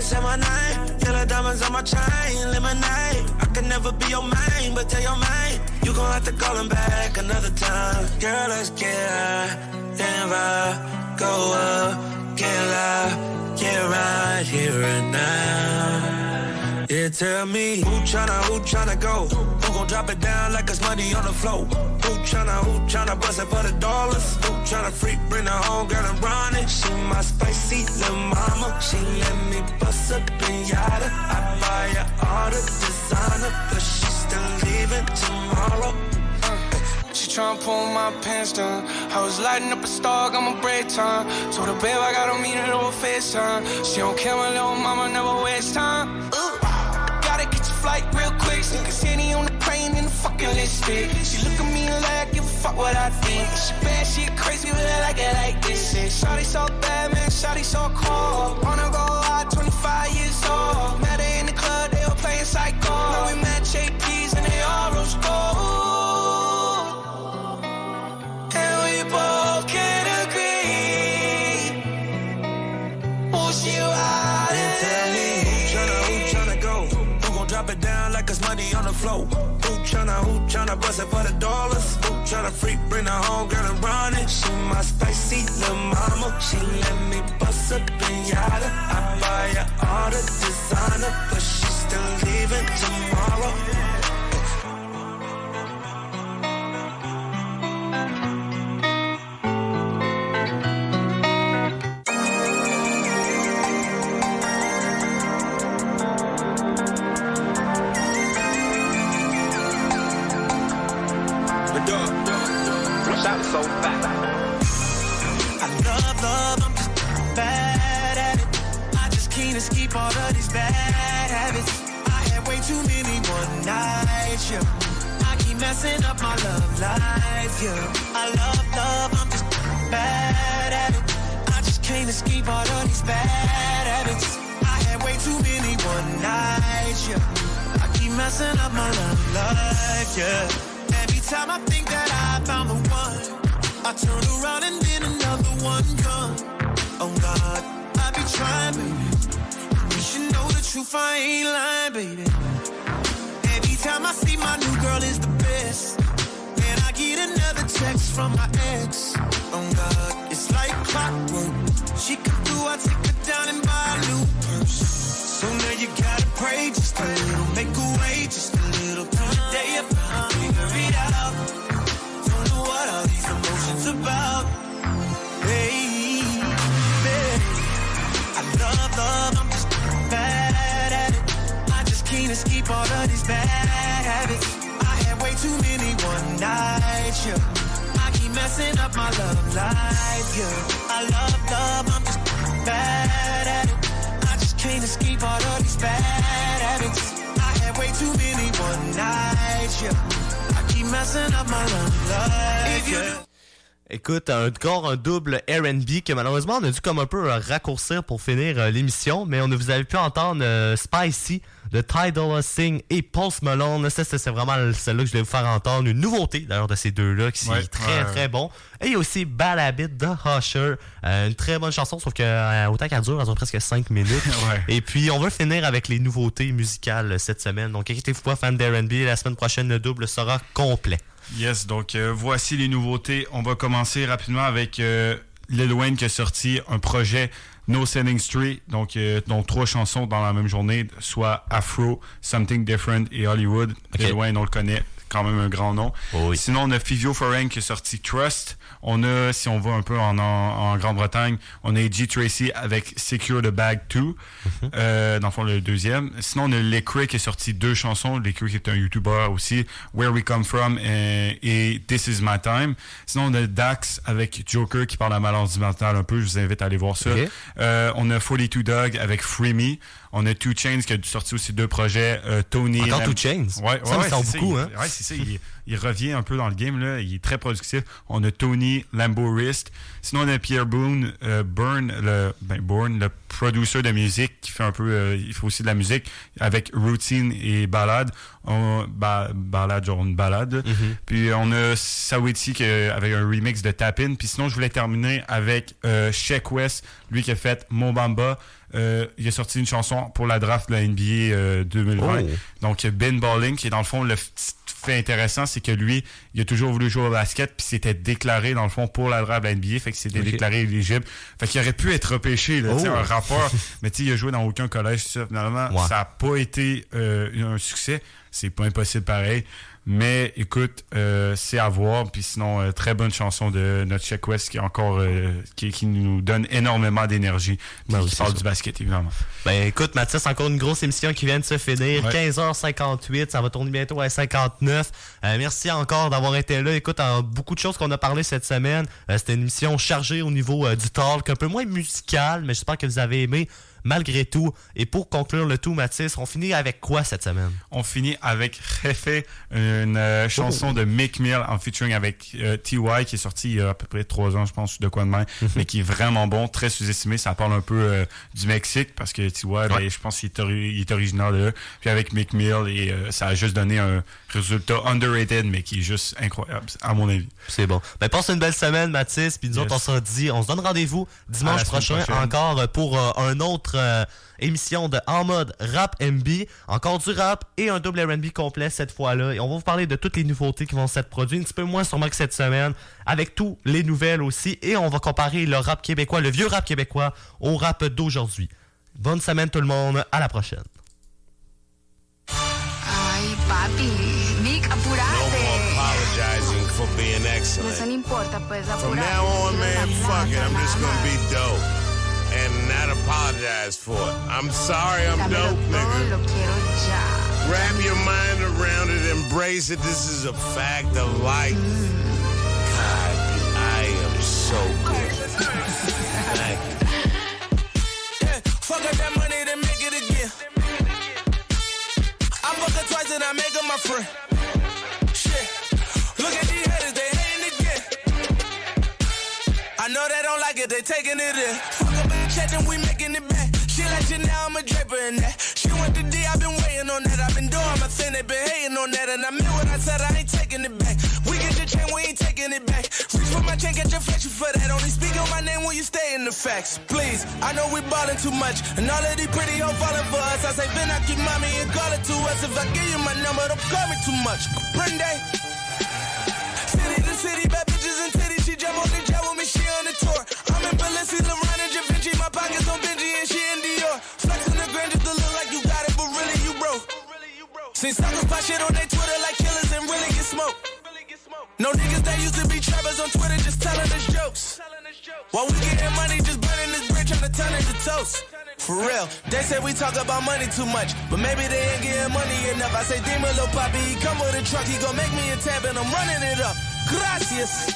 Say my name, yellow diamonds on my chain, lemonade. I can never be your main, but tell your main, you gon' have to call him back another time. Girl, let's get high, and vibe, go up, get loud, get right here and now. Yeah, tell me, who tryna go? Who gon' drop it down like it's money on the floor? Who tryna bust it for the dollars? Who tryna freak, bring her home, girl, and run it? She my spicy little mama. She let me bust a pinata. I buy her all the designer, but she's still leaving tomorrow. She tryna pull my pants down. I was lighting up a star, got my break time. Told her, babe, I gotta meet her over FaceTime. She don't care, my little mama never waste time. Gotta get your flight real quick. Cause Henny on the plane in the fucking lipstick. She look at me like, give a fuck what I think. She bad, she crazy, but I like it like this shit. Shawty so bad, man, shawty so cold. Wanna go out, 25 years old. Met her in the club, they were playing psycho. Now we match APs and they all rose gold. Both can agree. Who's you out and tell me who tryna go? Who gon' drop it down like it's money on the floor? Who tryna bust it for the dollars? Who tryna freak, bring her home, girl, and run it? She my spicy little mama. She let me bust a pinata. I buy her all the designer, but she's still leaving tomorrow. So fat. I love, I'm just bad at it. I just can't escape all of these bad habits. I had way too many one nights, yeah. I keep messing up my love life, yeah. I love, I'm just bad at it. I just can't escape all of these bad habits. I had way too many one nights, yeah. I keep messing up my love life, yeah. Every time I think that I found the one, I turn around and then another one come. Oh God, I be trying, baby. You should know the truth, I ain't lying, baby. Every time I see my new girl is the best, then I get another text from my ex. Oh God, it's like clockwork. She come through, I take her down and buy a new purse. So now you gotta pray just a little, make a way just a little. Till the day you figure it out. Don't know what all these emotions about. Baby, I love, I'm just bad at it. I just can't escape all of these bad habits. I had way too many one nights, yeah. I keep messing up my love life, yeah. I love, I'm just bad at it. I just can't escape all of these bad habits. I had way too many one nights, yeah. I keep messing up my love life, yeah. Écoute, encore un double R&B que malheureusement on a dû comme un peu raccourcir pour finir l'émission, mais vous avez pu entendre Spicy de Ty Dolla $ign et Post Malone. C'est vraiment celle-là que je voulais vous faire entendre. Une nouveauté d'ailleurs de ces deux-là qui est très bon. Et il y a aussi Bad Habit de Usher. Une très bonne chanson, sauf que autant qu'elle dure presque 5 minutes. Et puis on va finir avec les nouveautés musicales cette semaine. Donc inquiétez-vous pas, fan d'R&B, la semaine prochaine le double sera complet. Yes, donc voici les nouveautés. On va commencer rapidement avec Lil Wayne qui a sorti un projet No Setting Street, donc 3 chansons dans la même journée, soit Afro, Something Different et Hollywood. Okay. Lil Wayne, on le connaît, quand même un grand nom. Oh oui. Sinon, on a Fivio Foreign qui a sorti Trust. On a, si on va un peu en Grande-Bretagne, on a G. Tracy avec Secure the Bag 2, dans le fond le deuxième. Sinon, on a Lecrae qui a sorti 2 chansons. Lecrae qui est un YouTuber aussi, Where We Come From et This Is My Time. Sinon, on a Dax avec Joker qui parle à maladie mentale un peu. Je vous invite à aller voir ça. Okay. On a 42 Dog avec Free Me. On a 2 Chainz qui a sorti aussi 2 projets. Tony. Encore 2 Chainz? Ouais, ça me semble beaucoup, hein? Ouais, c'est ça. Il revient un peu dans le game, là. Il est très productif. On a Tony, Lambo Wrist. Sinon, on a Pierre Bourne, le producer de musique qui fait un peu, il fait aussi de la musique avec Routine et Ballade. Ballade, genre une balade. Puis on a Sawiti avec un remix de Tap-In. Puis sinon, je voulais terminer avec Sheck West, lui qui a fait Mo Bamba. Il a sorti une chanson pour la draft de la NBA 2020. Oh. Donc, Ben Balling, qui est dans le fond, le fait intéressant, c'est que lui, il a toujours voulu jouer au basket, puis s'était déclaré, dans le fond, pour la draft de la NBA, fait qu'il s'était déclaré éligible. Fait qu'il aurait pu être repêché, là, un rappeur, mais il a joué dans aucun collège, ça. Finalement, ça n'a pas été un succès. C'est pas impossible pareil. Mais écoute, c'est à voir. Puis sinon, très bonne chanson de notre Check West qui est encore qui nous donne énormément d'énergie. Qui parle du basket, évidemment. Ben écoute, Mathis, encore une grosse émission qui vient de se finir. Ouais. 15h58, ça va tourner bientôt à 59. Merci encore d'avoir été là. Écoute, beaucoup de choses qu'on a parlé cette semaine. C'était une émission chargée au niveau du talk, un peu moins musical, mais j'espère que vous avez aimé. Malgré tout. Et pour conclure le tout, Mathis, on finit avec quoi cette semaine? On finit avec Jefe, une chanson de Meek Mill en featuring avec T.Y. qui est sorti il y a à peu près 3 ans, je pense, de quoi de même, mais qui est vraiment bon, très sous-estimé. Ça parle un peu du Mexique parce que T.Y., ben, je pense qu'il est originaire de là. Puis avec Meek Mill, et ça a juste donné un résultat underrated, mais qui est juste incroyable, à mon avis. C'est bon. Ben, passe une belle semaine, Mathis, puis nous autres, on se donne rendez-vous dimanche prochain encore pour un autre émission de En Mode Rap MB, encore du rap et un double R&B complet cette fois-là. Et on va vous parler de toutes les nouveautés qui vont s'être produites, un petit peu moins sûrement que cette semaine, avec tous les nouvelles aussi. Et on va comparer le rap québécois, le vieux rap québécois, au rap d'aujourd'hui. Bonne semaine tout le monde, à la prochaine. Ay, papi, Vic, apurate. No more apologizing for being excellent. Eso no importa, pues, apurate. From now on, man, fuck it, I'm just gonna be dope. And not apologize for it. I'm sorry I'm dope, nigga. Wrap your mind around it, embrace it. This is a fact of life. God, I am so good. Thank you. Yeah, fuck up that money, then make it again. I fuck her twice and I make her my friend. Shit, look at these haters, they hating again. I know they don't like it, they taking it in. Then we making it back. She like you now, I'm a draper in that. She went to D, I've been waiting on that. I've been doing my thing, they been hating on that. And I meant what I said, I ain't taking it back. We get your chain, we ain't taking it back. Reach for my chain, get your flex, you for that. Only speak on my name when you stay in the facts. Please, I know we ballin' too much. And all of these pretty hoes falling for us. I say, Ben, I keep mommy and call it to us. If I give you my number, don't call me too much. Prende. City to city, bad bitches and titties. She jump on the jet with me, she on the tour. I'm in Balenciaga, LeBron and Givenchy. My pockets on Benji and she in Dior. Flexing the grand just to look like you got it, but really you broke. Seen suckers pop shit on their Twitter like killers and really get smoked. No niggas that used to be trappers on Twitter just telling us jokes. While we getting money, just burning this bridge, trying to turn it to toast. For real, they say we talk about money too much, but maybe they ain't getting money enough. I say, Demon, Lil Poppy, he come with a truck, he gon' make me a tab and I'm running it up. Gracias.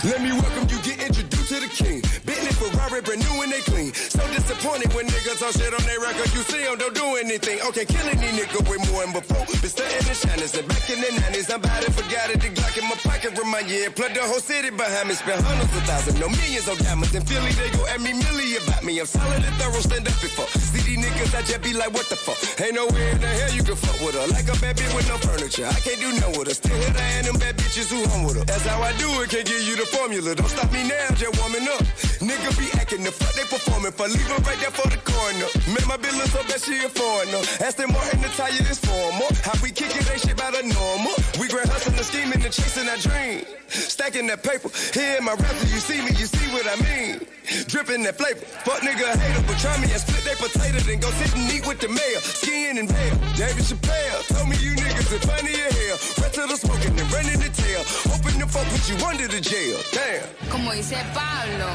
Let me welcome you, get introduced to the king. Bentley, Ferrari, brand new and they clean. So disappointed when niggas talk shit on their record. You see them, don't do anything. Okay, killing these niggas way more than before. Been stunting the shiners and back in the 90s. I'm about to forget it. The Glock in my pocket remind you. Plug the whole city behind me. Spend hundreds of thousands, no millions on diamonds. In Philly, they go at me milli about me. I'm solid and thorough, stand up before. See these niggas, I just be like, what the fuck? Ain't nowhere in the hell you can fuck with her. Like a bad bitch with no furniture. I can't do no with her. Still hit her and them bad bitches who home with her. That's how I do it, can't give you the formula. Don't stop me now, just warming up. Nigga be acting the fuck they performing for. Leave her right there for the corner. Make my bitch look so bad she a foreigner. Aston Martin, the tire is formal. How we kick it, ain't shit about a normal. We grand hustling and scheming and chasing our dream. Stacking that paper. Here in my rapper, you see me, you see what I mean. Dripping that flavor. Fuck nigga hater, but try me and split they potato. Then go sit and eat with the mayor. Skiing and bail. David Chappelle told me you niggas are funny as hell. Rest of the smoking and running the tail. Hoping the fuck put you under the jail. Damn. Como dice Pablo,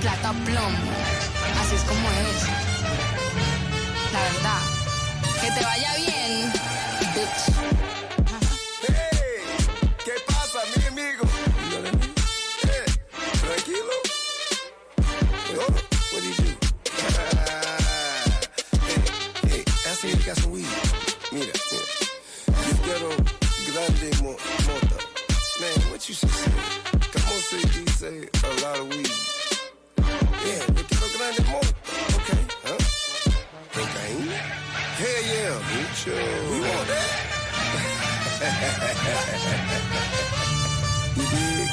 plata plomo. Así es como es. La verdad. Que te vaya bien, bitch. Hey, ¿qué pasa, mi amigo? Hey, tranquilo. Oh, what do you do? Hey, I see you got some weed. Mira. You quiero grande mota. Man, what you should say? Come on, say a lot of weed. Yeah, yo quiero grande mota. Okay, huh? Cocaine? Hell yeah, mucho. We want that. You did.